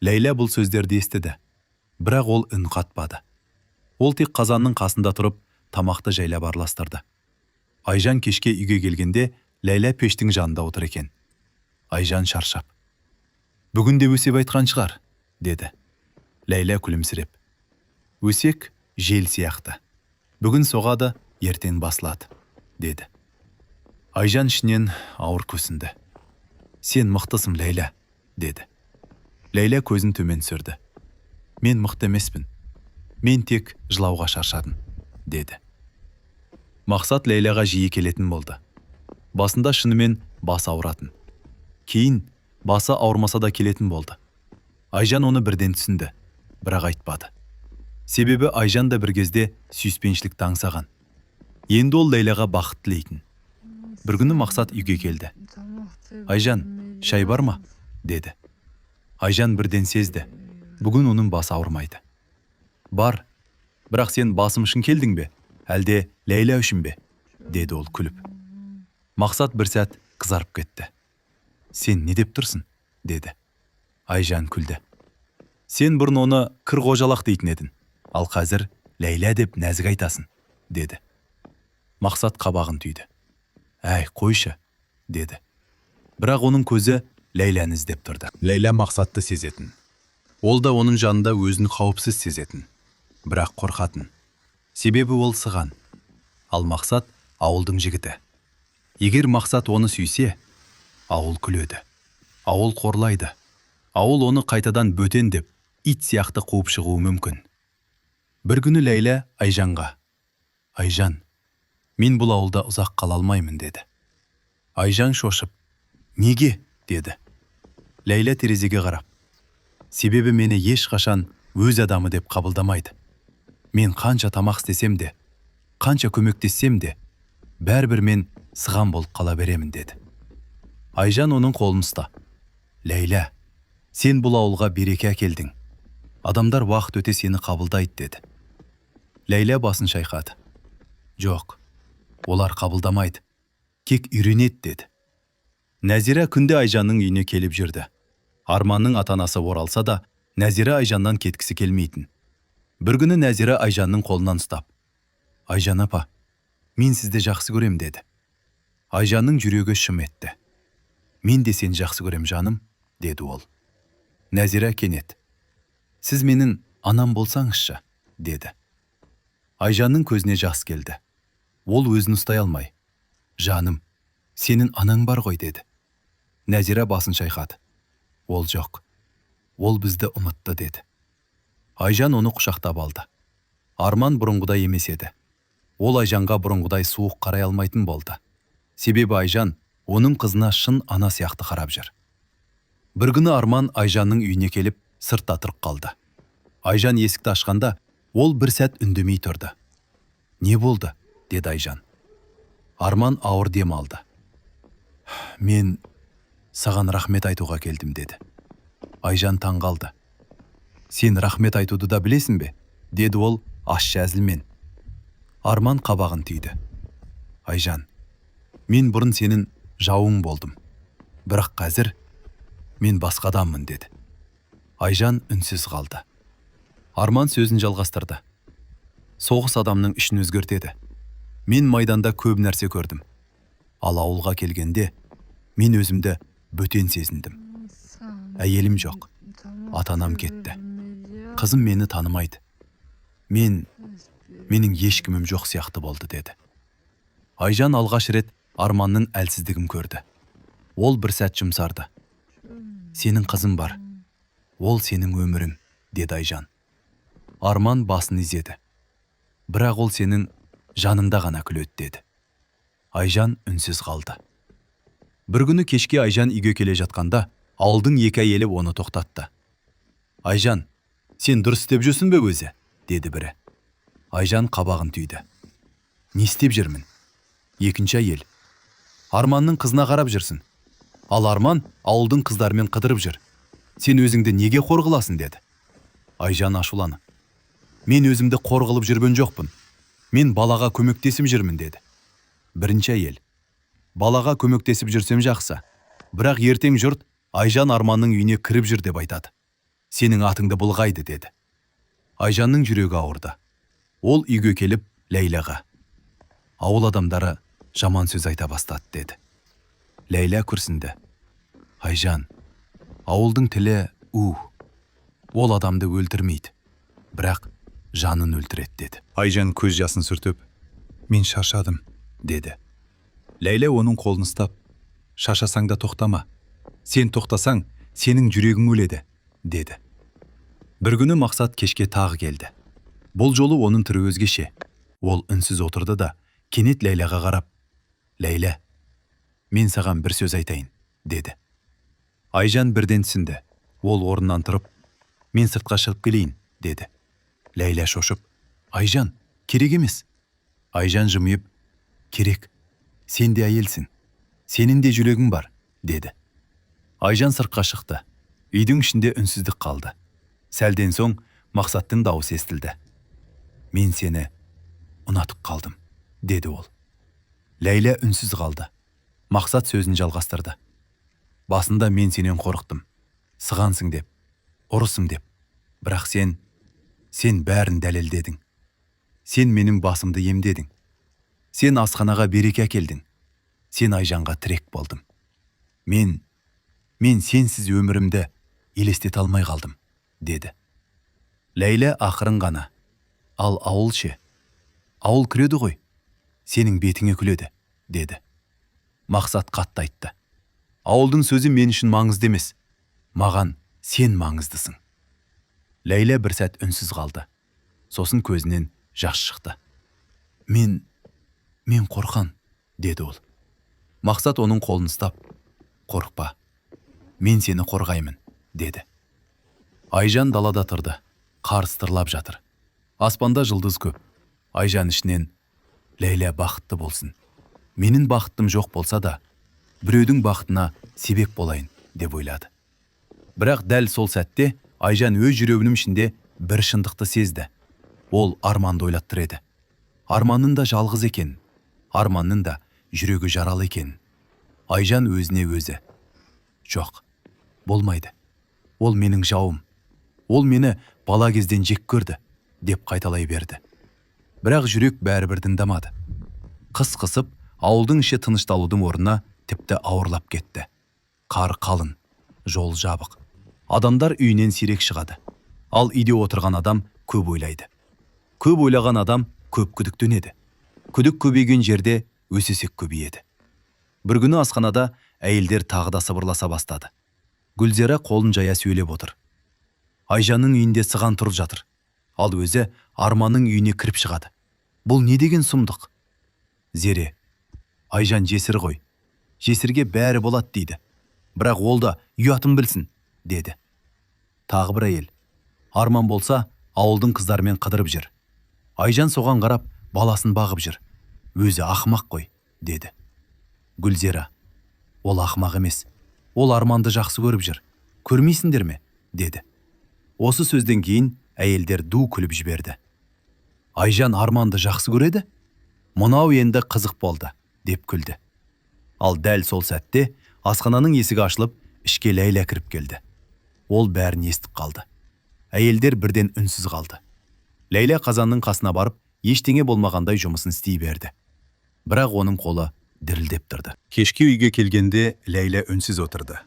Ләйлә бұл сөздерді естіді, бірақ ол үн қатпады. Ол тек қазанның қасында тұрып, тамақты жайлап араластырды. Айжан кешке үйге келгенде Ләйлә пештің жанында отыр екен. Айжан шаршап. Бүгін де өсек айтқан шығар, деді. Ләйлә күлімсіреп. Өсек жел сияқты. Бүгін соғады, ертең басылады, деді. Айжан ішінен ауыр көсінді. Сен мықтысың, Ләйлә, деді. Ләйлә көзін төмен түсірді. Мен мықты емеспін. Мен тек жылауға шаршадым, деді. Мақсат Ләйләға жиі келетін болды. Басында шынымен басы ауыратын. Кейін басы ауырмаса да келетін болды. Айжан оны бірден түсінді, бірақ айтпады. Себебі Айжан да бір кезде сүйіспеншілікті аңсаған. Енді ол Ләйләға бақыт тілейтін. Бір күні Мақсат үйге келді. Айжан, шай бар ма? Деді. Айжан бірден сезді. Бүгін оның басы ауырмайды. Бар, бірақ сен басым үшін келдің бе? Әлде Ләйлә үшін бе? Деді ол күліп. Мақсат бір сәт қызарып кетті. Сен не деп тұрсың? Деді. Айжан күлді. Сен бұрын оны кір қожалақ дейтін едің, ал қазір Ләйлә деп нәзік айтасың, деді. Мақсат қабағын түйді. Әй, қойшы, деді. Бірақ оның көзі Ләйләні іздеп тұрды. Ләйлә Мақсатты сезетін. Ол да оның жанында өзін қауіпсіз сезетін. Бірақ қорқатын. Себебі ол сыған. Ал Мақсат ауылдың жігіті. Егер Мақсат оны сүйсе, ауыл күледі. Ауыл қорлайды. Ауыл оны қайтадан бөтен деп, ит сияқты қуып шығуы мүмкін. Бір күні Ләйлә Айжанға. Айжан, мен бұл ауылда ұзақ қала алмаймын, деді. Айжан шошып. Неге? Деді. Ләйлә терезеге қарап. Себебі мені ешқашан өз адамы деп қабылдамайды. Мен қанша тамақ істесем де, қанша көмектессем де, бәрібір мен сыған болып қала беремін, деді. Айжан оның қолын ұста. Ләйлә, сен бұл ауылға береке әкелдің. Адамдар уақыт өте сені қабылдайды, деді. Ләйлә басын шайқады. Жоқ, олар қабылдамайды. Кек үйренеді, деді. Нәзира күнде Айжанның үйіне келіп жүрді. Арманның ата-анасы оралса да, Нәзира Айжаннан кеткісі келмейтін. Бір күні Нәзира Айжанның қолынан ұстап. Айжан апа, мен сізді жақсы көрем, деді. Айжанның жүрегі шым етті. Мен де сені жақсы көрем, жаным, деді ол. Нәзира кенет. Сіз менің анам болсаңызшы, деді. Айжанның көзіне жас келді. Ол өзін ұстай алмай. Жаным, сенің анаң бар ғой, деді. Нәзира басын шайқады. Ол жоқ. Ол бізді ұмытты, деді. Айжан оны құшақтап алды. Арман бұрынғыдай емес еді. Ол Айжанға бұрынғыдай суық қарай алмайтын болды. Себебі Айжан оның қызына шын ана сияқты қарап жүр. Бір күні Арман Айжанның үйіне келіп сыртта тұрып қалды. Айжан есікті ашқанда, ол бір сәт үндемей тұрды. Не болды? Деді Айжан. Арман ауыр дем алды. Мен саған рахмет айтуға келдім, деді. Айжан таң қалды. Сен рахмет айтуды да білесің бе? Деді ол ащы әзілмен. Арман қабағын түйді. Айжан, мен бұрын сенің жауың болдым. Бірақ қазір мен басқа адаммын, деді. Айжан үнсіз қалды. Арман сөзін жалғастырды. Соғыс адамның ішін өзгертеді. Мен майданда көп нәрсе көрдім. Ал ауылға келгенде мен өзімді бөтен сезіндім. Әйелім жоқ. Ата-анам кетті. Қызым мені танымайды. Менің ешкімім жоқ сияқты болды, деді. Айжан алғаш рет Арманның әлсіздігін көрді. Ол бір сәт жұмсарды. Сенің қызым бар. Ол сенің өмірің, деді Айжан. Арман басын изеді. Бірақ ол сенің жаныңда ғана күледі, деді. Айжан үнсіз қалды. Бір күні кешке Айжан үйге келе жатқанда, Ауылдың екі әйелі оны тоқтатты. Айжан, сен дұрыс істеп жүрсің бе өзі? Деді бірі. Айжан қабағын түйді. Не істеп жүрмін? Екінші әйел. Арманның қызына қарап жүрсің. Ал Арман ауылдың қыздарымен қыдырып жүр. Сен өзіңді неге қор қыласың, деді. Айжан ашуланы. Мен өзімді қор қылып жүрген жоқпын. Мен балаға көмектесіп жүрмін, деді. Бірінші әйел. Балаға көмектесіп жүрсем жақсы. Бірақ ертең жұрт Айжан Арманның үйіне кіріп жүр деп айтады. Сенің атыңды бұлғайды, деді. Айжанның жүрегі ауырды. Ол үйге келіп Ләйләға. Ауыл адамдары жаман сөз айта бастады, деді. Ләйлә күрсінді. Айжан, ауылдың тілі Ол адамды өлтірмейді, бірақ жанын өлтіреді, деді. Айжан көз жасын сүртіп, мен шаршадым, деді. Ләйлә оның қолын ұстап, шаршасаң да тоқтама. Сен тоқтасаң, сенің жүрегің өледі, деді. Бір күні Мақсат кешке тағы келді. Бұл жолы оның түрі өзгеше. Ол үнсіз отырды да, кенет Ләйләға қарап, Ләйлә, мен саған бір сөз айтайын, деді. Айжан бірден түсінді. Ол орнынан тұрып, мен сыртқа шығып келейін, деді. Ләйлә шошып, Айжан, керек емес. Айжан жымиып, керек, сен де әйелсің, сенің де жүрегің бар, деді. Айжан сыртқа шықты. Үйдің ішінде үнсіздік қалды. Сәлден соң Мақсаттың дауысы естілді. Мен сені ұнатып қалдым, деді ол. Ләйлә үнсіз қалды. Мақсат сөзін жалғастырды. Басында мен сенен қорықтым. Сығансың деп, ұрысым деп. Бірақ сен бәрін дәлелдедің. Сен менің басымды емдедің. Сен асханаға береке әкелдің. Сен Айжанға тірек болдың. Мен сенсіз өмірімді елестете алмай қалдым, деді. Ләйлә ақырын ғана. Ал ауыл ше? Ауыл күледі ғой. Сенің бетіңе күледі, деді. Мақсат қатты айтты. Ауылдың сөзі мен үшін маңызды емес. Маған сен маңыздысың. Ләйлә бір сәт үнсіз қалды. Сосын көзінен жас шықты. Мен қорқан, деді ол. Мақсат оның қолын ұстап, қорықпа. Мен сені қорғаймын, деді. Айжан далада тұрды. Қар сытырлап жатыр. Аспанда жұлдыз көп. Айжан ішінен, Ләйлә бақытты болсын. Менің бақыттым жоқ болса да, біреудің бақытына себеп болайын, деп ойлады. Бірақ дәл сол сәтте Айжан өз жүрегінің ішінде бір шындықты сезді. Ол Арманды ойлаттыр еді. Арманның да жалғыз екен. Арманның да жүрегі жаралы екен. Айжан өзіне өзі. Жоқ, болмайды. Ол менің жауым. Ол мені бала кезден жек көрді, деп қайталай берді. Бірақ жүрек бәрібір тыңдамады. Қыс қысып, ауылдың іші тынышталудың орнына тіпті ауырлап кетті. Қар қалың, жол жабық. Адамдар үйінен сирек шығады. Ал үйде отырған адам көп ойлайды. Көп ойлаған адам көп күдіктенеді. Күдік көбейген жерде өсесек көбейеді. Бір күні асханада әйелдер тағы да сыбырласа бастады. Гүлзира қолын жая сөйлеп отыр. Айжанның үйінде сыған тұрып жатыр. Ал өзі Арманның үйіне кіріп шығады. Бұл не деген сұмдық? Зере, Айжан жесір ғой. Жесірге бәрі болады дейді. Бірақ ол да ұятын білсін, деді. Тағы бір әйел. Арман болса, ауылдың қыздарымен қыдырып жүр. Айжан соған қарап, баласын бағып жүр. Өзі ақымақ қой, деді. Гүлзира, ол ақымақ емес. Ол Арманды жақсы көріп жүр. Көрмейсіңдер ме? Деді. Осы сөзден кейін әйелдер ду күліп жіберді. Айжан Арманды жақсы көреді? Мынау енді қызық болды, деп күлді. Ал дәл сол сәтте асхананың есігі ашылып, ішке Ләйлә кіріп келді. Ол бәрін естіп қалды. Әйелдер бірден үнсіз қалды. Ләйлә қазанның қасына барып, ештеңе болмағандай жұмысын істей берді. Бірақ оның қолы дірілдеп тұрды. Кешке үйге келгенде Ләйлә үнсіз отырды.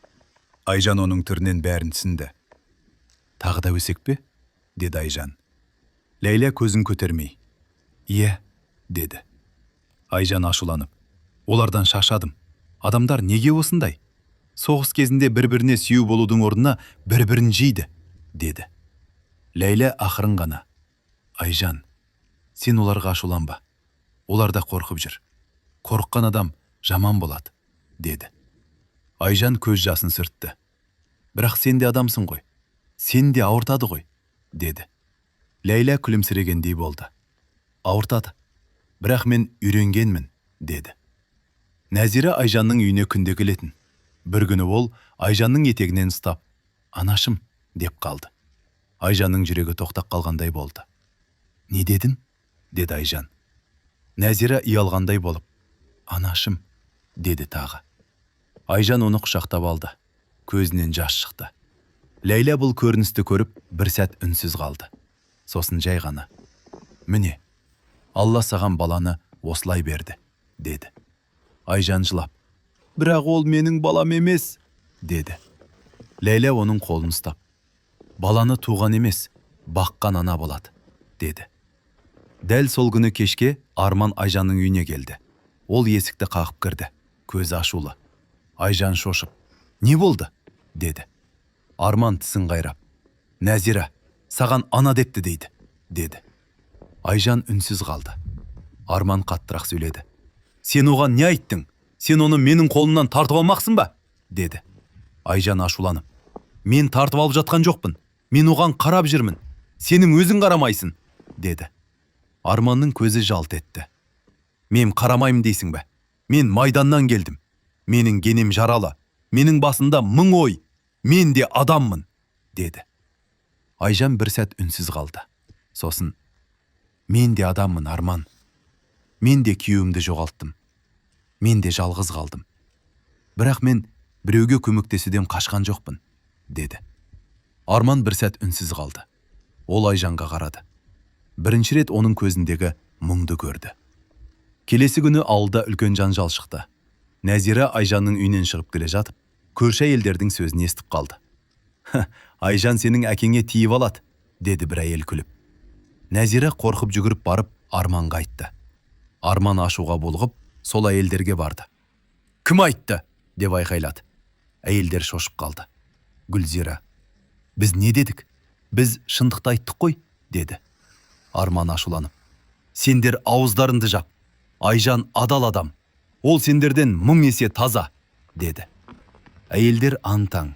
Айжан оның түрінен бәрін түсінді. Тағы да өсек пе? Деді Айжан. Ләйлә көзін көтермей. Ие, деді. Айжан ашуланып. Олардан шаршадым. Адамдар неге осындай? Соғыс кезінде бір-біріне сүйеу болудың орнына бір-бірін жейді, деді. Ләйлә ақырын ғана. Айжан, сен оларға ашуланба. Олар да қорқып жүр. Қорыққан адам жаман болады, деді. Айжан көз жасын сүртті. Бірақ сен де адамсың ғой. Сен де ауыртады ғой, деді. Ләйлә күлімсірегендей болды. Ауыртады. Бірақ мен үйренгенмін, деді. Нәзира Айжанның үйіне күнде келетін. Бір күні ол Айжанның етегінен ұстап, «Анашым», деп қалды. Айжанның жүрегі тоқтап қалғандай болды. «Не дедің?» деді Айжан. Нәзира ұялғандай болып, «Анашым», деді тағы. Айжан оны құшақтап алды. Көзінен жас шықты. Ләйлә бұл көріністі көріп, бір сәт үнсіз қалды. Сосын жай ғана, «Міне, Алла саған баланы осылай берді», деді. Айжан жылап, «Бірақ ол менің балам емес», деді. Ләйлә оның қолын ұстап, «Баланы туған емес, баққан ана болады», деді. Дәл сол күні кешке Арман Айжанның үйіне келді. Ол есікті қағып кірді, көзі ашулы. Айжан шошып, «Не болды?» деді. Арман тісін қайрап, «Нәзира, саған ана депті дейді», деді. Айжан үнсіз қалды. Арман қаттырақ сөйледі. «Сен оған не айттың? Сен оны менің қолымнан тартып алмақсың ба?» деді. Айжан ашуланып, «Мен тартып алып жатқан жоқпын. Мен оған қарап жүрмін. Сенің өзің қарамайсың», деді. Арманның көзі жалт етті. «Мен қарамаймын дейсің бе? Мен майданнан келдім. Менің генем жаралы. Менің басында мың ой. Мен де адаммын», деді. Айжан бір сәт үнсіз қалды. Сосын, «Мен де адаммын, Арман. Мен де күйеуімді жоғалттым. Мен де жалғыз қалдым. Бірақ мен біреуге көмектесуден қашқан жоқпын», деді. Арман бір сәт үнсіз қалды. Ол Айжанға қарады. Бірінші рет оның көзіндегі мұңды көрді. Келесі күні ауылда үлкен жанжал шықты. Нәзира Айжанның үйінен шығып келе жатып, көрші әйелдердің сөзін естіп қалды. «Айжан сенің әкеңе тиіп алады», деді бір әйел күліп. Нәзира қорқып жүгіріп барып Арманға айтты. Арман ашуға булығып, сол әйелдерге барды. «Кім айтты?» деп айқайлады. Әйелдер шошып қалды. Гүлзира, «Біз не дедік? Біз шындықты айттық қой», деді. Арман ашуланып, «Сендер ауыздарыңды жап. Айжан адал адам. Ол сендерден 1000 есе таза», деді. Әйелдер аң-таң.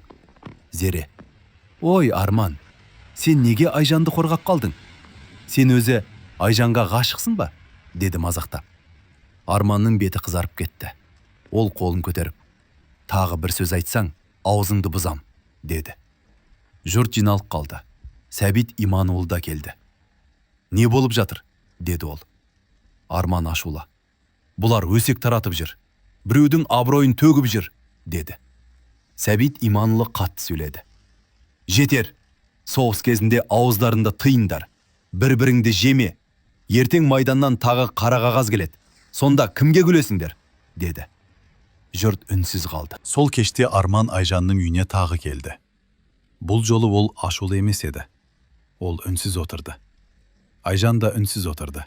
Зере, «Ой, Арман, сен неге Айжанды қорғап қалдың? Сен өзі Айжанға ғашықсың ба?» деді мазақтап. Арманның беті қызарып кетті. Ол қолын көтеріп, «Тағы бір сөз айтсаң, аузыңды бұзам», деді. Жұрт жиналып қалды. Сәбит Иманұлы да келді. «Не болып жатыр?» деді ол. Арман ашулы. «Бұлар өсек таратып жүр. Біреудің абыройын төгіп жүр», деді. Сәбит Иманұлы қатты сөйледі. «Жетер! Соғыс кезінде ауыздарында тыйындар. Бір-біріңді жеме. Ертең майданнан тағы қара қағаз келеді. Сонда кімге күлесіңдер?» деді. Жұрт үнсіз қалды. Сол кеште Арман Айжанның үйіне тағы келді. Бұл жолы ол ашулы емес еді. Ол үнсіз отырды. Айжан да үнсіз отырды.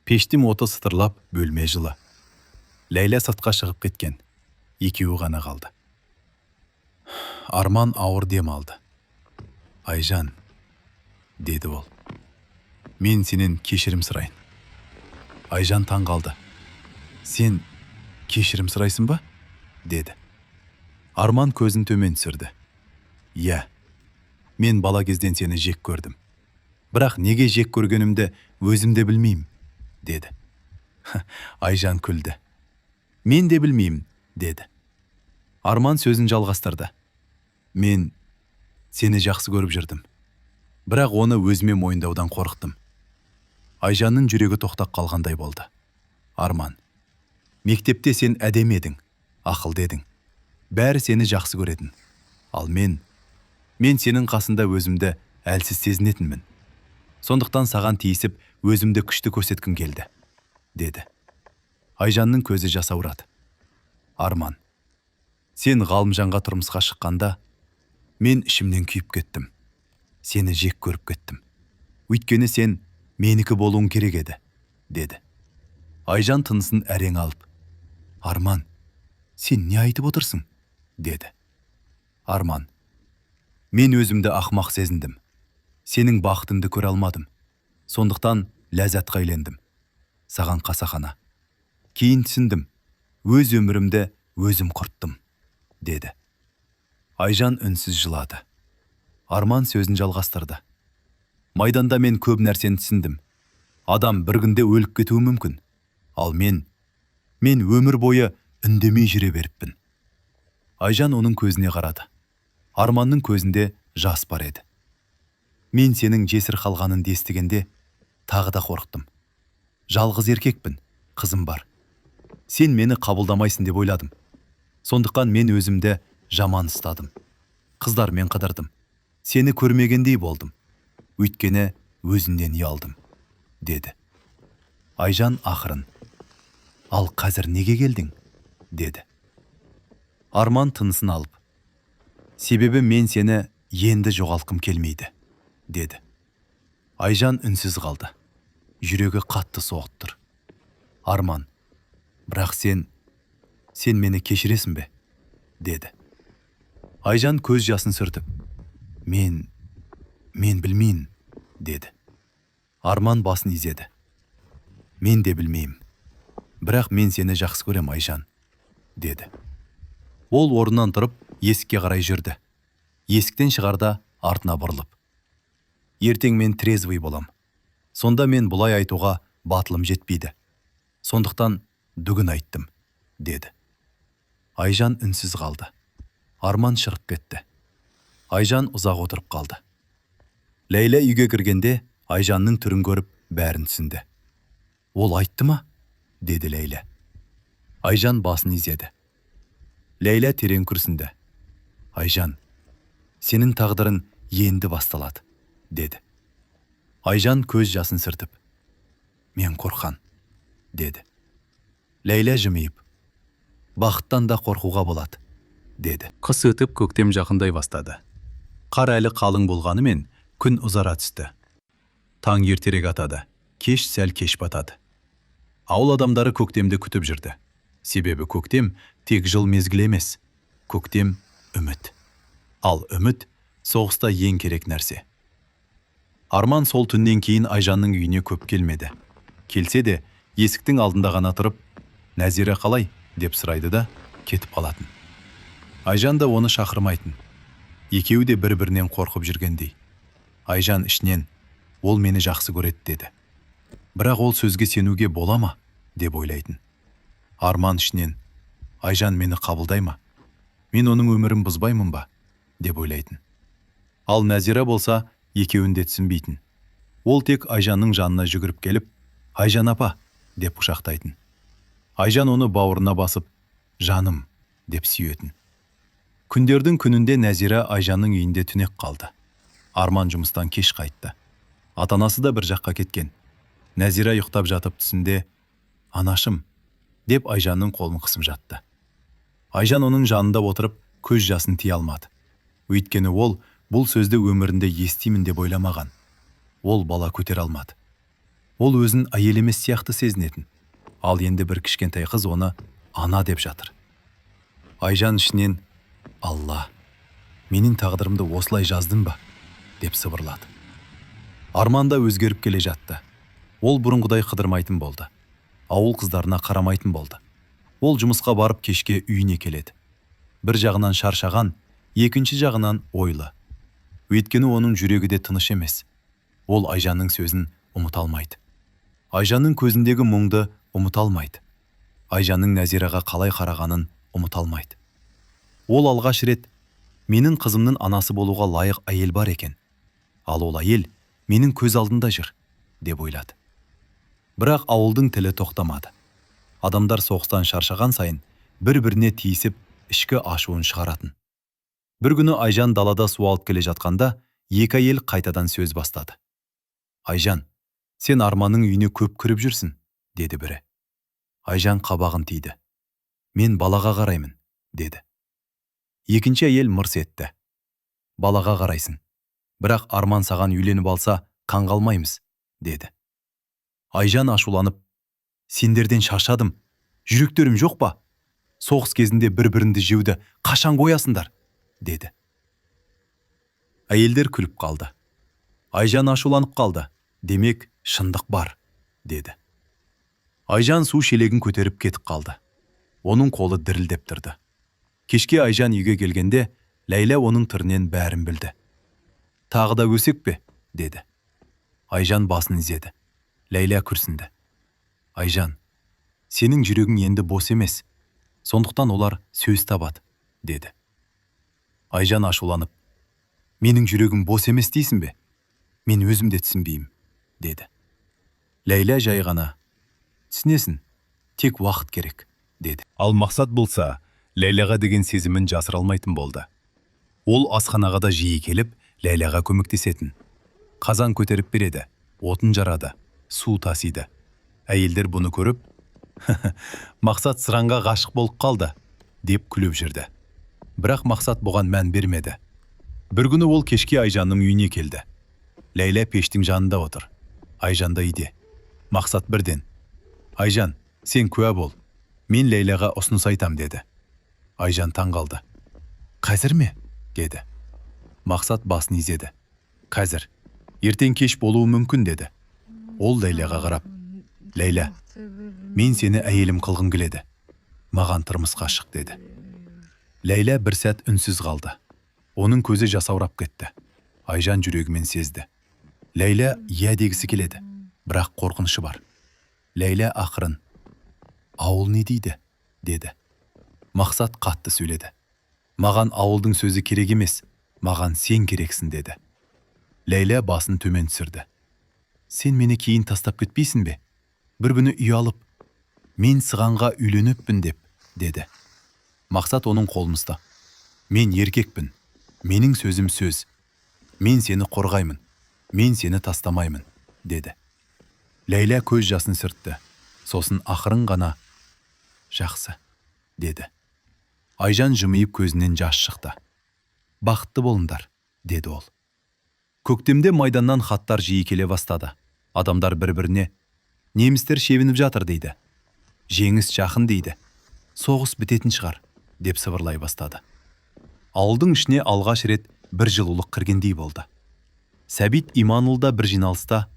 Пештің оты сытырлап, бөлме жылы. Ләйлә сыртқа шығып кеткен. Екеуі ғана қалды. Арман ауыр дем алды. «Айжан», деді ол, «мен сенен кешірім сұрайын». Айжан таң қалды. «Сен кешірім сұрайсың ба?» деді. Арман көзін төмен түсірді. «Иә, мен бала кезден сені жек көрдім. Бірақ неге жек көргенімді өзімде білмеймін», деді. Айжан күлді. «Мен де білмеймін», деді. Арман сөзін жалғастырды. «Мен сені жақсы көріп жүрдім. Бірақ оны өзіме мойындаудан қорықтым». Айжанның жүрегі тоқтап қалғандай болды. «Арман, мектепте сен әдемі едің, ақылды едің. Бәрі сені жақсы көретін. Ал мен сенің қасында өзімді әлсіз сезінетінмін. Сондықтан саған тиісіп, өзімді күшті көрсеткім келді», деді. Айжанның көзі жасаурады. «Арман, сен Ғалымжанға тұрмысқа шыққанда, мен ішімнен күйіп кеттім. Сені жек көріп кеттім. Өйткені сен менікі болуың керек еді», деді. Айжан тынысын әрең алып, «Арман, сен не айтып отырсың?» деді. «Арман, мен өзімді ақымақ сезіндім. Сенің бақытыңды көре алмадым. Сондықтан ләззатқа үйлендім. Саған қасақана. Кейін түсіндім, өз өмірімді өзім құрттым», деді. Айжан үнсіз жылады. Арман сөзін жалғастырды. Майданда мен көп нәрсені түсіндім. Адам бір күнде өліп кетуі мүмкін. Ал мен өмір бойы үндемей жүре беріппін. Айжан оның көзіне қарады. Арманның көзінде жас бар еді. Мен сенің жесір қалғанын естігенде тағы да қорықтым. Жалғыз еркекпін, қызым бар. Сен мені қабылдамайсың деп ойладым. Сондықтан мен өзімді жаман ұстадым. Қыздармен қыдырдым. Сені көрмегендей болдым. Өйткені өзіңнен ұялдым, деді. Айжан ақырын: ал қазір неге келдің? деді. Арман тынысын алып: себебі мен сені енді жоғалтқым келмейді, деді. Айжан үнсіз қалды. Жүрегі қатты соғып тұр. Арман: бірақ сен мені кешіресің бе? деді. Айжан көз жасын сүртіп: мен білмеймін, деді. Арман басын изеді: мен де білмеймін. Бірақ мен сені жақсы көрем, Айжан, деді. Ол орнынан тұрып есікке қарай жүрді. Есіктен шығарда артына бұрылып: ертең мен трезвый болам. Сонда мен бұлай айтуға батылым жетпейді. Сондықтан бүгін айттым, деді. Айжан үнсіз қалды. Арман шығып кетті. Айжан ұзақ отырып қалды. Лейла үйге кіргенде Айжанның түрін көріп бәрін түсінді. Ол айтты ма? деді Лейла. Айжан басын изеді. Лейла терең күрсінді. Айжан, сенің тағдырың енді басталады, деді. Айжан көз жасын сүртіп: мен қорқан, деді. Лейла жымиып: бақыттан да қорқуға болады, деді. Қыс өтіп көктем жақындай бастады. Қар әлі қалың болғанымен күн ұзара түсті. Таң ертерек атады, кеш сәл кеш батады. Ауыл адамдары көктемді күтіп жүрді. Себебі көктем тек жыл мезгілі емес. Көктем үміт. Ал үміт соғыста ең керек нәрсе. Арман сол түннен кейін Айжанның үйіне көп келмеді. Келсе де есіктің алдында ғана тұрып: Нәзира қалай? деп сұрайды да кетіп қалатын. Айжан да оны шақырмайтын. Екеуі де бір-бірінен қорқып жүргендей. Айжан ішінен: ол мені жақсы көреді, деді. Бірақ ол сөзге сенуге бола ма? деп ойлайтын. Арман ішінен: Айжан мені қабылдай ма? Мен оның өмірін бұзбаймын ба? деп ойлайтын. Ал Нәзира болса екеуін де түсінбейтін. Ол тек Айжанның жанына жүгіріп келіп: Айжан апа, деп құшақтайтын. Айжан оны бауырына басып: жаным, деп сүйетін. Күндердің күнінде Нәзира Айжанның үйінде түнек қалды. Арман жұмыстан кеш қайтты. Атанасы да бір жаққа кеткен. Нәзира ұйықтап жатып түсінде: анашым, деп Айжанның қолын қысып жатты. Айжан оның жанында отырып көз жасын тия алмады. Өйткені ол бұл сөзді өмірінде естимін деп ойламаған. Ол бала көтере алмады. Ол өзін әйел емес сияқты сезінетін. Ал енді бір кішкентай қыз оны ана деп жатыр. Айжан ішінен: Алла, менің тағдырымды осылай жаздың ба? деп сыбырлады. Арман да өзгеріп келе жатты. Ол бұрынғыдай қыдырмайтын болды. Ауыл қыздарына қарамайтын болды. Ол жұмысқа барып кешке үйіне келеді. Бір жағынан шаршаған, екінші жағынан ойлы. Өйткені оның жүрегі де тыныш емес. Ол Айжанның сөзін ұмыта алмайды. Айжанның көзіндегі мұңды ұмыта алмайды. Айжанның Нәзираға қалай қарағанын ұмыта алмайды. Ол алғаш рет: менің қызымның анасы болуға лайық әйел бар екен. Ал ол әйел менің көз алдында жүр, деп ойлады. Бірақ ауылдың тілі тоқтамады. Адамдар соғыстан шаршаған сайын бір-біріне тиісіп ішкі ашуын шығаратын. Бір күні Айжан далада су алып келе жатқанда екі әйел қайтадан сөз бастады. Айжан, сен Арманның үйіне көп кіріп жүрсің, деді бірі. Айжан қабағын тиді. Мен балаға қараймын, деді. Екінші әйел мырс етті. Балаға қарайсың. Бірақ Арман саған үйленіп алса, қан қалмаймыз, деді. Айжан ашуланып: сендерден шаршадым. Жүректерім жоқ па? Соғыс кезінде бір-біріңді жеуді қашан қоясыңдар, деді. Әйелдер күліп қалды. Айжан ашуланып қалды. Демек, шындық бар, деді. Айжан су шелегін көтеріп кетіп қалды. Оның қолы дірілдеп тұрды. Кешке Айжан үйге келгенде Ләйлә оның түрінен бәрін білді. «Тағы да өсек пе?» деді. Айжан басын изеді. Ләйлә күрсінді. «Айжан, сенің жүрегің енді бос емес. Сондықтан олар сөз табады», деді. Айжан ашуланып, «Менің жүрегім бос емес дейсің бе? Мен өзім де түсінбеймін», деді. Ләйлә жай ғана, «Түсінесің, тек уақыт керек», деді. Ал Мақсат болса, Ләйләға деген сезімін жасыра алмайтын болды. Ол асханаға да жиі келіп, Ләйләға көмектесетін. Қазан көтеріп береді, отын жарады, су тасиды. Әйелдер бұны көріп, «Мақсат сыранға ғашық болып қалды», деп күліп жүрді. Бірақ Мақсат бұған мән бермеді. Бір күні ол кешке Айжанның үйіне келді. Ләйлә пештің жанында отыр. Айжан да үйде. Мақсат бірден, «Айжан, сен куә бол. Мен Ләйләға ұсыныс айтам», деді. Айжан таң қалды. «Қазір ме?» деді. Мақсат басын изеді. «Қазір. Ертең кеш болуы мүмкін», деді. Ол Ләйләға қарап, «Ләйлә, мен сені әйелім қылғым келеді. Маған тұрмысқа шық», деді. Ләйлә бір сәт үнсіз қалды. Оның көзі жасаурап кетті. Айжан жүрегімен сезді. Ләйлә иә дегісі келеді, бірақ қорқынышы бар. Ләйлә ақырын, «Ауыл не дейді?» деді. Мақсат қатты сөйледі. «Маған ауылдың сөзі керек емес, маған сен керексің», деді. Ләйлә басын төмен түсірді. «Сен мені кейін тастап кетпейсің бе? Бір күні үй алып, мен сығанға үйленіппін» деді. Мақсат оның қолын ұсты. «Мен еркекпін. Менің сөзім сөз. Мен сені қорғаймын. Мен сені тастамаймын», деді. Ләйлә көз жасын сүртті. Сосын ақырын ғана, «Жақсы», деді. Айжан жымиып көзінен жас шықты. «Бақытты болыңдар», деді ол. Көктемде майданнан хаттар жиі келе бастады. Адамдар бір-біріне, «Немістер шебініп жатыр», дейді. «Жеңіс жақын», дейді. «Соғыс бітетін шығар», деп сыбырлай бастады. Ауылдың ішіне алғаш рет бір жылулық кіргендей болды. Сәбит Иманұлда бір жиналыста,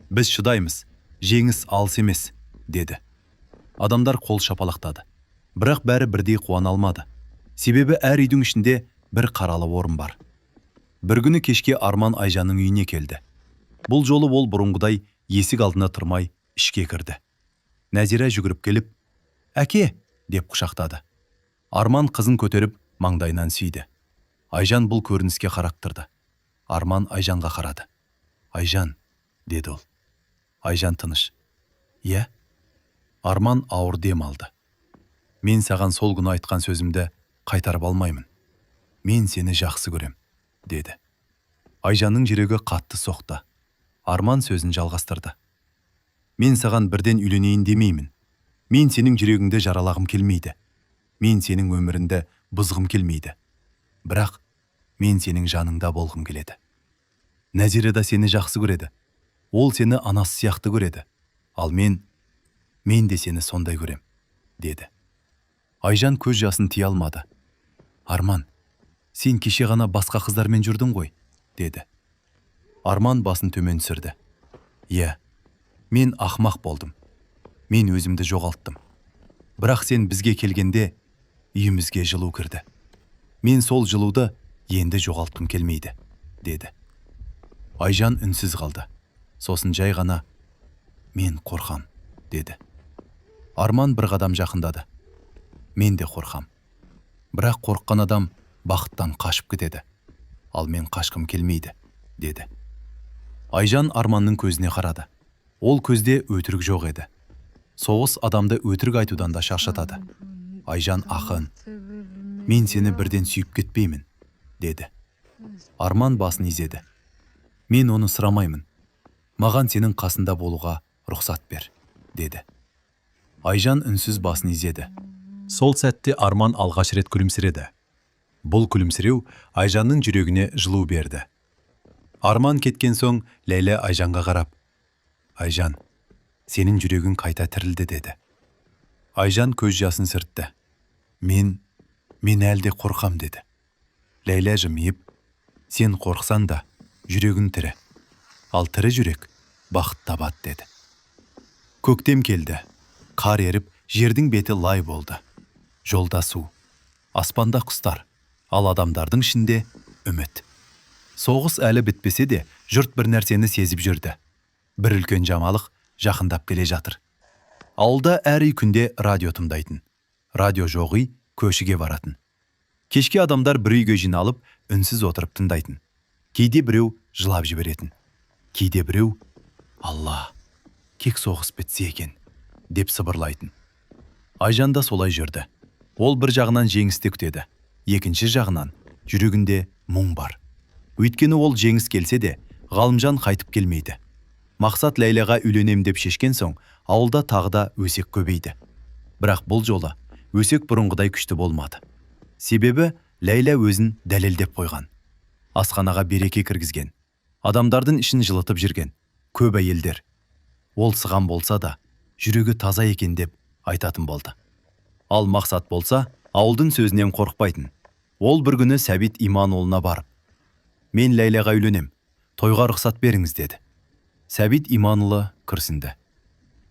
«Біз шыдаймыз, жеңіс алыс емес», деді. Адамдар қол шапалақтады. Бірақ бәрі бірдей қуана алмады. Себебі әр үйдің ішінде бір қаралы орын бар. Бір күні кешке Арман Айжанның үйіне келді. Бұл жолы ол бұрынғыдай есік алдына тұрмай ішке кірді. Нәзира жүгіріп келіп, «Әке!» деп құшақтады. Арман қызын көтеріп маңдайынан сүйді. Айжан бұл көрініске қарап тұрды. Арман Айжанға қарады. «Айжан», деді ол. Айжан тыныш. «Иә?» Арман ауыр дем алды. «Мен саған сол күні айтқан сөзімді қайтарып алмаймын. Мен сені жақсы көрем», деді. Айжанның жүрегі қатты соқты. Арман сөзін жалғастырды. «Мен саған бірден үйленейін демеймін. Мен сенің жүрегіңді жаралағым келмейді. Мен сенің өміріңді бұзғым келмейді. Бірақ мен сенің жаныңда болғым келеді. Нәзира да сені жақсы көреді. Ол сені анасы сияқты көреді. Ал мен де сені сондай көрем», деді. Айжан көз жасын тия алмады. «Арман, сен кеше ғана басқа қыздармен жүрдің ғой», деді. Арман басын төмен түсірді. «Иә, мен ақымақ болдым. Мен өзімді жоғалттым. Бірақ сен бізге келгенде үйімізге жылу кірді. Мен сол жылуды енді жоғалтқым келмейді», деді. Айжан үнсіз қалды. Сосын жай ғана, «Мен қорқам», деді. Арман бір қадам жақындады. «Мен де қорқам. Бірақ қорыққан адам бақыттан қашып кетеді. Ал мен қашқым келмейді», деді. Айжан Арманның көзіне қарады. Ол көзде өтірік жоқ еді. Соғыс адамды өтірік айтудан да шаршатады. Айжан ақын, «Мен сені бірден сүйіп кетпеймін», деді. Арман басын изеді. «Мен оны сұрамаймын. Маған сенің қасында болуға рұқсат бер», деді. Айжан үнсіз басын изеді. Сол сәтте Арман алғаш рет күлімсіреді. Бұл күлімсіреу Айжанның жүрегіне жылу берді. Арман кеткен соң Ләйлә Айжанға қарап, «Айжан, сенің жүрегің қайта тірілді», деді. Айжан көз жасын сүртті. Мен әлде қорқам», деді. Ләйлә жымиып, «Сен қорқсан да жүрегің тірі. Ал тірі жүрек бақыт табады», деді. Көктем келді. Қар еріп, жердің беті лай болды. Жолда су, аспанда құстар, Ал адамдардың ішінде үміт. Соғыс әлі бітпесе де, жұрт бір нәрсені сезіп жүрді. Бір үлкен жаңалық жақындап келе жатыр. Ауылда әр үй күнде радио тыңдайтын. Радио жоқ үй көшіге баратын. Кешке адамдар бір үйге жиналып, үнсіз отырып тыңдайтын. Кейде біреу жылап жіберетін. Кейде біреу «Алла, кек соғыс бітсе екен» деп сыбырлайтын. Айжан да солай жүрді. Ол бір жағынан жеңісті күтеді. Екінші жағынан жүрегінде мұң бар. Өйткені ол жеңіс келсе де, Ғалымжан қайтып келмейді. Мақсат Ләйләға үйленем деп шешкен соң, ауылда тағы да өсек көбейді. Бірақ бұл жолы өсек бұрынғыдай күшті болмады. Себебі Ләйлә өзін дәлелдеп қойған. Асханаға береке кіргізген. Адамдардың ішін жылытып жүрген. Көп әйелдер. Ол сыған болса да, жүрегі таза екен деп айтатын болды. Ал Мақсат болса, ауылдың сөзінен қорықпайтын. Ол бір күні Сәбит Иманұлына барып, «Мен Ләйләға үйленем, тойға рұқсат беріңіз» деді. Сәбит Иманұлы күрсінді.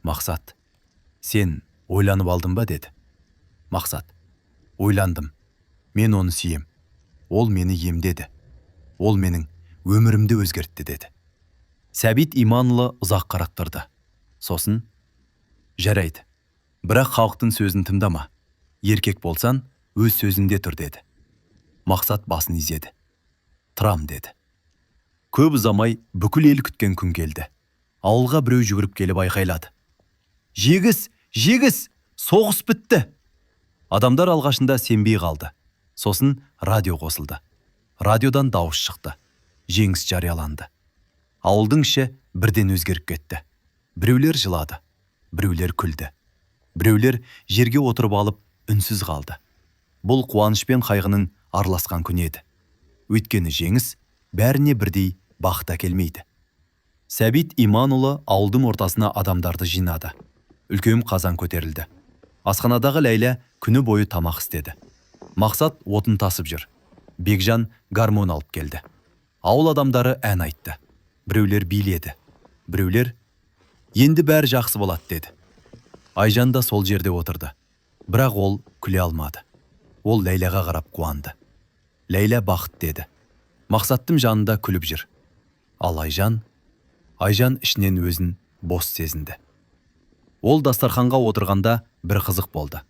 «Мақсат, сен ойланып алдың ба?» деді. Мақсат: «Ойландым. Мен оны сүйем. Ол мені емдеді. Ол менің өмірімді өзгертті» деді. Сәбит Иманұлы ұзақ қарап тұрды. Сосын: «Жарайды. Бірақ халықтың сөзін тыңдама. Еркек болсан, өз сөзінде тұр» деді. Мақсат басын изеді. «Тұрам» деді. Көп ұзамай бүкіл ел күткен күн келді. Ауылға біреу жүгіріп келіп айқайлады: «Жегіс, жегіс! Соғыс бітті!» Адамдар алғашында сенбей қалды. Сосын радио қосылды. Радиодан дауыс шықты. Жеңіс жарияланды. Ауылдың іші бірден өзгеріп кетті. Біреулер жылады, біреулер күлді. Біреулер жерге отырып алып үнсіз қалды. Бұл қуаныш пен қайғының араласқан күні еді. Өйткені жеңіс бәріне бірдей бақыт әкелмейді. Сәбит Иманұлы ауылдың ортасына адамдарды жинады. Үлкен қазан көтерілді. Асханадағы Ләйлә күні бойы тамақ істеді. Мақсат отын тасып жүр. Бекжан гармон алып келді. Ауыл адамдары ән айтты. Біреулер биледі. Біреулер «Енді бәрі жақсы болады» деді. Айжан да сол жерде отырды. Бірақ ол күле алмады. Ол Ләйләға қарап қуанды. Ләйлә бақыт деді. Мақсаттың жанында күліп жүр. Ал Айжан ішінен өзін бос сезінді. Ол дастарханға отырғанда бір қызық болды.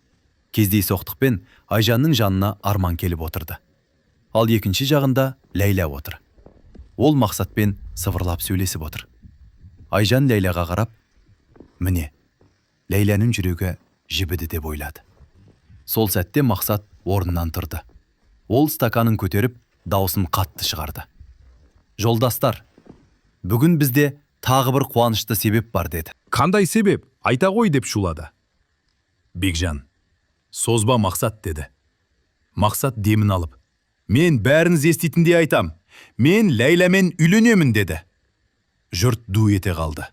Кездейсоқтықпен Айжанның жанына Арман келіп отырды. Ал екінші жағында Ләйлә отыр. Ол Мақсатпен сыбырлап сөйлесіп отыр. Айжан Ләйләға қарап: «Міне, Ләйләнің жүрегі жібіді» деп ойлады. Сол сәтте Мақсат орнынан тұрды. Ол стаканын көтеріп, даусын қатты шығарды. «Жолдастар, бүгін бізде тағы бір қуанышты себеп бар» деді. «Қандай себеп? Айта ғой» деп шулады. Бекжан: «Созба Мақсат» деді. Мақсат демін алып: «Мен бәріңіз еститіндей айтам. Мен Ләйләмен үйленемін» деді. Жұрт ду ете қалды.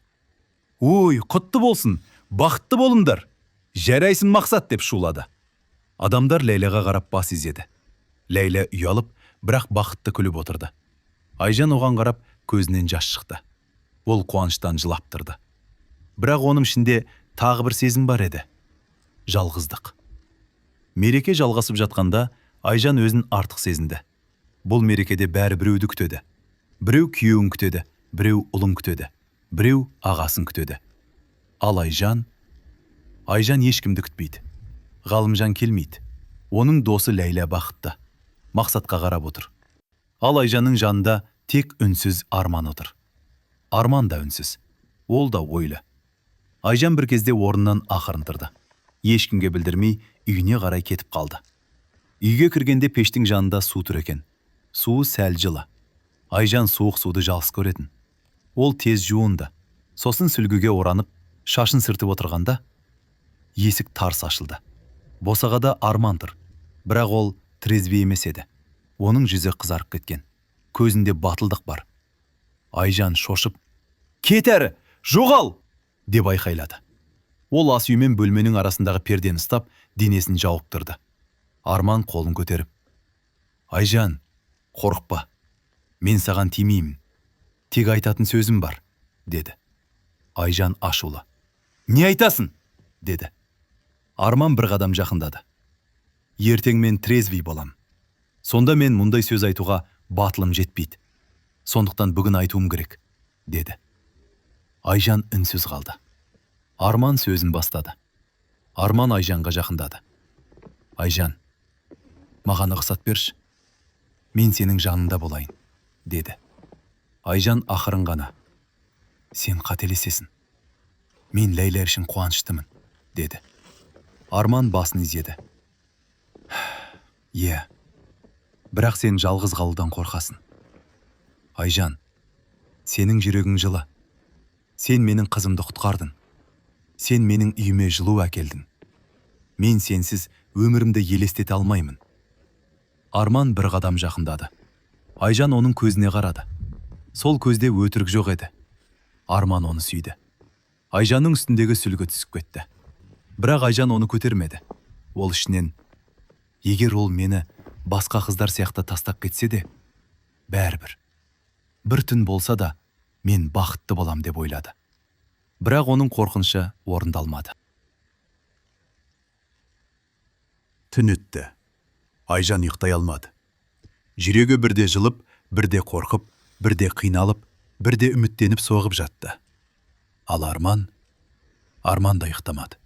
«Ой, құтты болсын, бақытты болыңдар. Жарайсың Мақсат» деп шулады. Адамдар Ләйләға қарап бас изеді. Ләйлә ұялып, бірақ бақытты күліп отырды. Айжан оған қарап көзінен жас шықты. Ол қуаныштан жылап тұрды. Бірақ оның ішінде тағы бір сезім бар еді. Жалғыздық. Мереке жалғасып жатқанда Айжан өзін артық сезінді. Бұл мерекеде бәрі біреуді күтеді. Біреу күйеуін күтеді, біреу ұлын күтеді, біреу ағасын күтеді. Ал Айжан ешкімді күтпейді. Ғалымжан келмейді. Оның досы Ләйлә бақытты. Мақсатқа қарап отыр. Ал Айжанның жанында тек үнсіз Арман отыр. Арман да үнсіз. Ол да ойлы. Айжан бір кезде орнынан ақырын тұрды. Ешкімге білдірмей үйіне қарай кетіп қалды. Үйге кіргенде пештің жанында су тұр екен. Суы сәл жылы. Айжан суық суды жалғыз көретін. Ол тез жуынды. Сосын сүлгіге оранып, шашын сыртып отырғанда есік тарс ашылды. Босағада Арман тұр. Бірақ ол трезве емес еді. Оның жүзі қызарып кеткен. Көзінде батылдық бар. Айжан шошып: «Кет әрі, жоғал!» деп айқайлады. Ол ас үй мен бөлменің арасындағы пердені ұстап, денесін жауып тұрды. Арман қолын көтеріп: «Айжан, қорықпа. Мен саған тимеймін. Тек айтатын сөзім бар», деді. Айжан ашулы: «Не айтасың?» деді. Арман бір қадам жақындады. «Ертең мен трезвей болам. Сонда мен мұндай сөз айтуға батылым жетпейді. Сондықтан бүгін айтуым керек, деді. Айжан үнсіз қалды. Арман сөзін бастады. Арман Айжанға жақындады. Айжан, маған рұқсат берші. Мен сенің жанында болайын, деді. Айжан ақырын ғана. Сен қателесесің. Мен Ләйлә үшін қуаныштымын, деді. Арман басын изеді. Иә, бірақ сен жалғыз қалудан қорқасың. Айжан, сенің жүрегің жылы. Сен менің қызымды құтқардың. Сен менің үйіме жылу әкелдің. Мен сенсіз өмірімді елестете алмаймын. Арман бір қадам жақындады. Айжан оның көзіне қарады. Сол көзде өтірік жоқ еді. Арман оны сүйді. Айжанның үстіндегі сүлгі түсіп кетті. Бірақ Айжан оны көтермеді. Ол ішінен, егер ол мені басқа қыздар сияқты тастап кетсе де, бәрібір. Бір түн болса да, мен бақытты болам деп ойлады. Бірақ оның қорқынышы орындалмады. Түн өтті. Айжан ұйықтай алмады. Жүрегі бірде жылып, бірде қорқып, бірде қиналып, бірде үміттеніп соғып жатты. Ал Арман да ұйықтамады.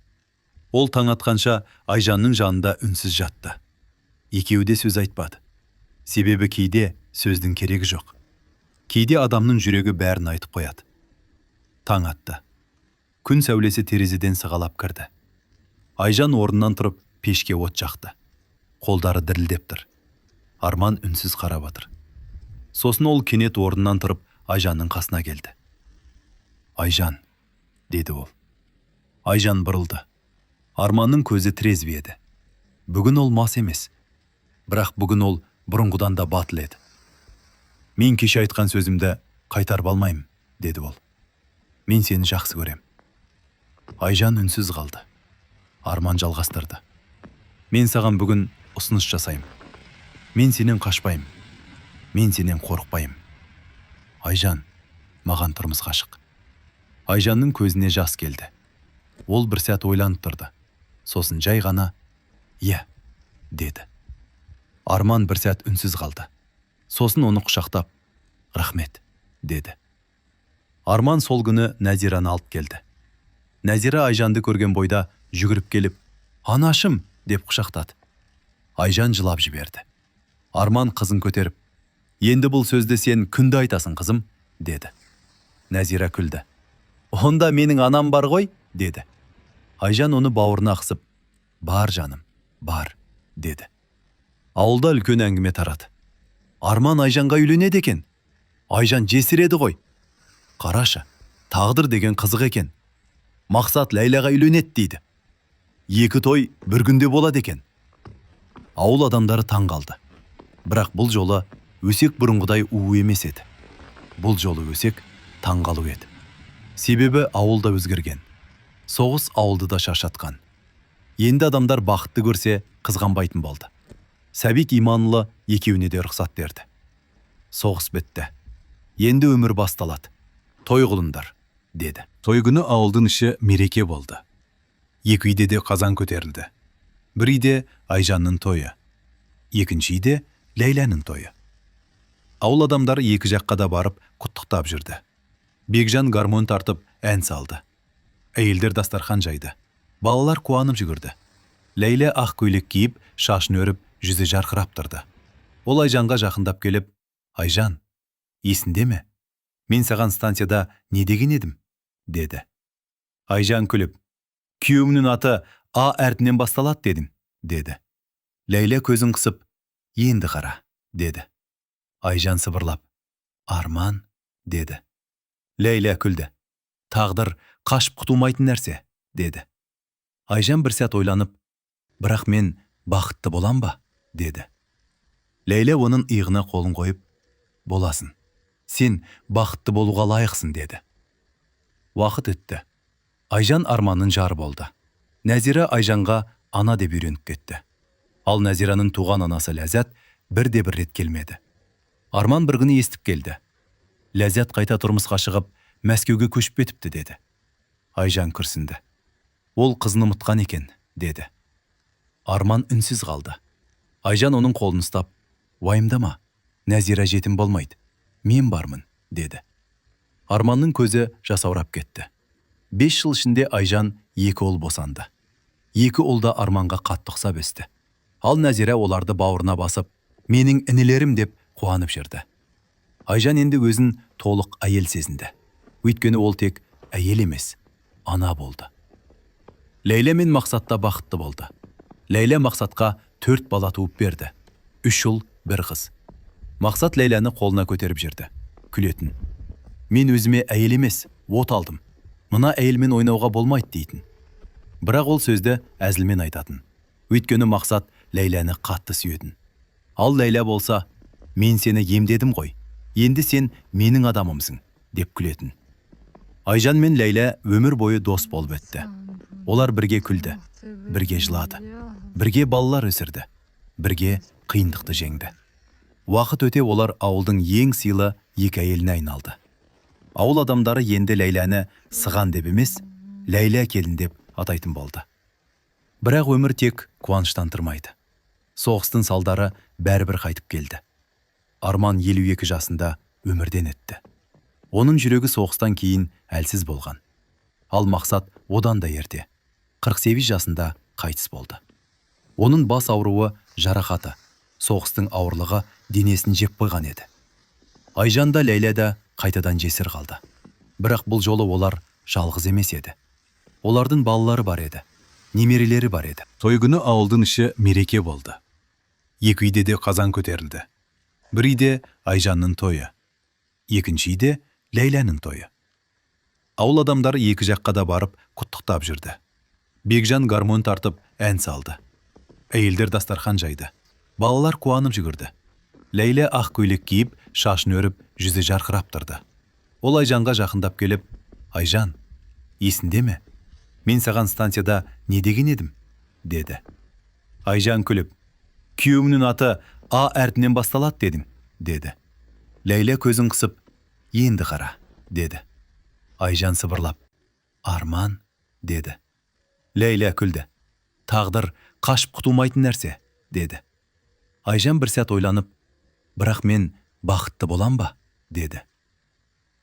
Ол таң атқанша Айжанның жанында үнсіз жатты. Екеуі де сөз айтпады. Себебі кейде сөздің керегі жоқ. Кейде адамның жүрегі бәрін айтып қояды. Таң атты. Күн сәулесі терезеден сығалап кірді. Айжан орнынан тұрып пешке от жақты. Қолдары дірілдеп тұр. Арман үнсіз қарап отыр. Сосын ол кенет орнынан тұрып Айжанның қасына келді. Айжан, деді ол. Айжан бұрылды. Арманның көзі трезви еді. Бүгін ол мас емес. Бірақ бүгін ол бұрынғыдан да батыл еді. Мен кеше айтқан сөзімді қайтарып алмаймын, деді ол. Мен сені жақсы көрем. Айжан үнсіз қалды. Арман жалғастырды. Мен саған бүгін ұсыныс жасайым. Мен сенен қашпайым. Мен сенен қорықпайым. Айжан, маған тұрмыс қашық. Айжанның көзіне жас келді. Ол бір сәт ойланып тұрды. Сосын жай ғана, «Иә», деді. Арман бір сәт үнсіз қалды. Сосын оны құшақтап, «Рахмет», деді. Арман сол күні Нәзираны алып келді. Нәзира Айжанды көрген бойда жүгіріп келіп, «Анашым», деп құшақтады. Айжан жылап жіберді. Арман қызын көтеріп, «Енді бұл сөзді сен күнде айтасың, қызым», деді. Нәзира күлді. «Онда менің анам бар ғой», деді. Айжан оны бауырына қысып, «Бар жаным, бар», деді. Ауылда үлкен әңгіме тарады. Арман Айжанға үйленеді екен. Айжан жесіреді ғой. Қарашы, тағдыр деген қызық екен. Мақсат Ләйләға үйленеді дейді. Екі той бір күнде болады екен. Ауыл адамдары таң қалды. Бірақ бұл жолы өсек бұрынғыдай уу емес еді. Бұл жолы өсек таң қалу еді. Себебі ауылда өзгерген. Соғыс ауылды да шаршатқан. Енді адамдар бақытты көрсе қызғанбайтын болды. Сәбит Иманұлы екеуіне де рұқсат берді. Соғыс бітті. Енді өмір басталады. Той қылыңдар, деді. Той күні ауылдың іші мереке болды. Екі үйде де қазан көтерілді. Бір үйде Айжанның тойы. Екінші үйде Ләйләнің тойы. Ауыл адамдары екі жаққа да барып құттықтап жүрді. Бекжан гармон тартып ән салды. Әйелдер дастархан жайды. Балалар қуанып жүгірді. Ләйлә ақ көйлек киіп, шашын өріп, жүзі жарқырап тұрды. Ол Айжанға жақындап келіп, «Айжан, есіңде ме? Мен саған станцияда не деген едім?» деді. Айжан күліп, «Күйеуімнің аты А әрпінен басталады дедім», деді. Ләйлә көзін қысып, «Енді қара», деді. Айжан сыбырлап, «Арман», деді. Ләйлә күлді. «Тағдыр қашып құтылмайтын нәрсе», деді. Айжан бір сәт ойланып, «Бірақ мен бақытты болам ба?» деді. Ләйлә оның иығына қолын қойып, «Боласың. Сен бақытты болуға лайықсың», деді. Уақыт өтті. Айжан Арманның жары болды. Нәзира Айжанға ана деп үйреніп кетті. Ал Нәзираның туған анасы Ләззат бірде-бір рет келмеді. Арман бір күні естіп келді. Ләззат қайта тұрмысқа шығып, Мәскеуге көшіп кетіпті, деді. Айжан күрсінді. Ол қызын ұмытқан екен, деді. Арман үнсіз қалды. Айжан оның қолын ұстап, Уайымдама, Нәзира жетім болмайды. Мен бармын, деді. Арманның көзі жасаурап кетті. 5 жыл ішінде Айжан 2 ұл босанды. 2 ұл да Арманға қатты ұқсап өсті. Ал Нәзира оларды бауырына басып, менің інілерім деп қуанып жүрді. Айжан енді өзін толық әйел сезінді. Өйткені ол тек әйел емес, ана болды. Ләйлә мен Мақсатта бақытты болды. Ләйлә Мақсатқа 4 бала туып берді. 3 ұл, 1 қыз. Мақсат Ләйләні қолына көтеріп жүрді. Күлетін. Мен өзіме әйел емес, от алдым. Мына әйелмен ойнауға болмайды дейтін. Бірақ ол сөзді әзілмен айтатын. Өйткені Мақсат Ләйләні қатты сүйетін. Ал Ләйлә болса, мен сені емдедім ғой. Енді сен менің адамымсың, деп күлетін. Айжан мен Ләйлә өмір бойы дос болып өтті. Олар бірге күлді, бірге жылады. Бірге балалар өсірді, бірге қиындықты жеңді. Уақыт өте олар ауылдың ең сыйлы 2 әйеліне айналды. Ауыл адамдары енді Ләйләні Сыған деп емес, Ләйлә келін деп атайтын болды. Бірақ өмір тек қуаныштан тұрмайды. Соғыстың салдары бәрібір қайтып келді. Арман 52 жасында өмірден өтті. Оның жүрегі соғыстан кейін әлсіз болған. Ал Мақсат одан да ерте. 48 жасында қайтыс болды. Оның бас ауруы жарақаты, соғыстың ауырлығы денесін жеп қойған еді. Айжан да Ләйлә да қайтадан жесір қалды. Бірақ бұл жолы олар жалғыз емес еді. Олардың балалары бар еді, немерелері бар еді. Той күні ауылдың іші мереке болды. 2 үйде де қазан көтерілді. Бір үйде Айжанның тойы, екінші үйде Ләйләнің тойы. Ауыл адамдары 2 жаққа да барып құттықтап жүрді. Бекжан гармон тартып ән салды. Әйелдер дастархан жайды. Балалар қуанып жүгірді. Ләйлә ақ көйлек киіп, шашын өріп, жүзі жарқырап тұрды. Ол Айжанға жақындап келіп, «Айжан, есіңде ме? Мен саған станцияда не деген едім?» деді. Айжан күліп, «Күйеуімнің аты А әрпінен басталады дедің», деді. Ләйлә көзін қысып, «Енді қара», деді. Айжан сыбырлап, «Арман», деді. Ләйлә күлді. «Тағдыр қашып құтылмайтын нәрсе», деді. Айжан бір сәт ойланып, «Бірақ мен бақытты болам ба?» деді.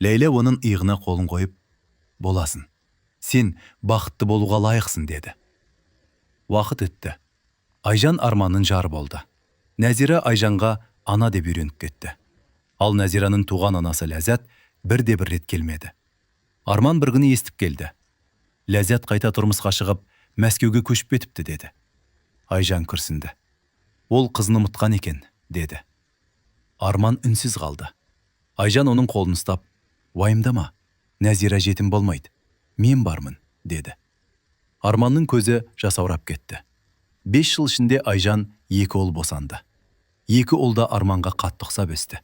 Ләйлә оның иығына қолын қойып, «Боласың. Сен бақытты болуға лайықсың», деді. Уақыт өтті. Айжан Арманның жары болды. Нәзира Айжанға ана деп үйреніп кетті. Ал Нәзираның туған анасы Ләззат бірде-бір рет келмеді. Арман бір күні естіп келді. Ләззат қайта тұрмысқа шығып, Мәскеуге көшіп кетіпті, деді. Айжан күрсінді. Ол қызын ұмытқан екен, деді. Арман үнсіз қалды. Айжан оның қолын ұстап, «Уайымдама, Нәзира жетім болмайды. Мен бармын», деді. Арманның көзі жасаурап кетті. 5 жыл ішінде Айжан 2 ұл босанды. 2 ұл да Арманға қатты ұқсап өсті.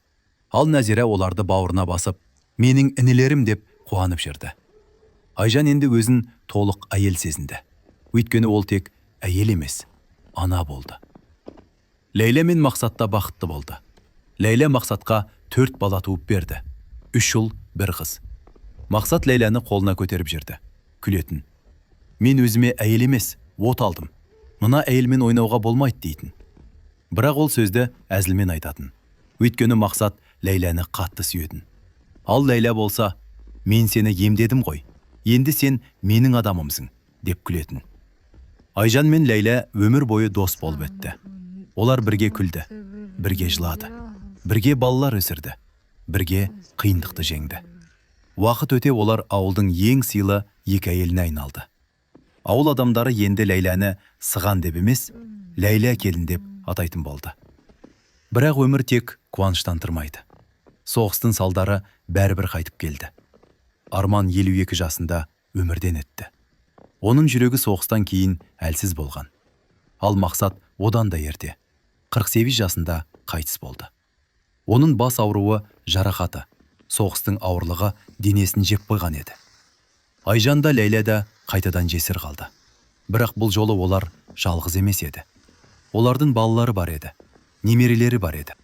Ал Нәзира оларды бауырына басып, менің інілерім деп қуанып жүрді. Айжан енді өзін толық әйел сезінді. Өйткені ол тек әйел емес, ана болды. Ләйлә мен Мақсатта бақытты болды. Ләйлә Мақсатқа 4 бала туып берді. 3 ұл, 1 қыз. Мақсат Ләйләні қолына көтеріп жүрді. Күлетін. «Мен өзіме әйел емес, от алдым. Мына әйелмен ойнауға болмайды» дейтін. Бірақ ол сөзді әзілмен айтатын. Өйткені Мақсат Ләйләні қатты сүйетін. Ал Ләйлә болса, «Мен сені емдедім ғой. Енді сен менің адамымсың», деп күлетін. Айжан мен Ләйлә өмір бойы дос болып өтті. Олар бірге күлді, бірге жылады. Бірге балалар өсірді, бірге қиындықты жеңді. Уақыт өте олар ауылдың ең сыйлы 2 әйеліне айналды. Ауыл адамдары енді Ләйләні Сыған деп емес, Ләйлә келін деп атайтын болды. Бірақ өмір тек қуаныштан тұрмайды. Соғыстың салдары бәрібір қайтып келді. Арман 52 жасында өмірден өтті. Оның жүрегі соғыстан кейін әлсіз болған. Ал Мақсат одан да ерте. 48 жасында қайтыс болды. Оның бас ауруы жарақаты, соғыстың ауырлығы денесін жеп қойған еді. Айжан да Ләйлә да қайтадан жесір қалды. Бірақ бұл жолы олар жалғыз емес еді. Олардың балалары бар еді, немерелері бар еді.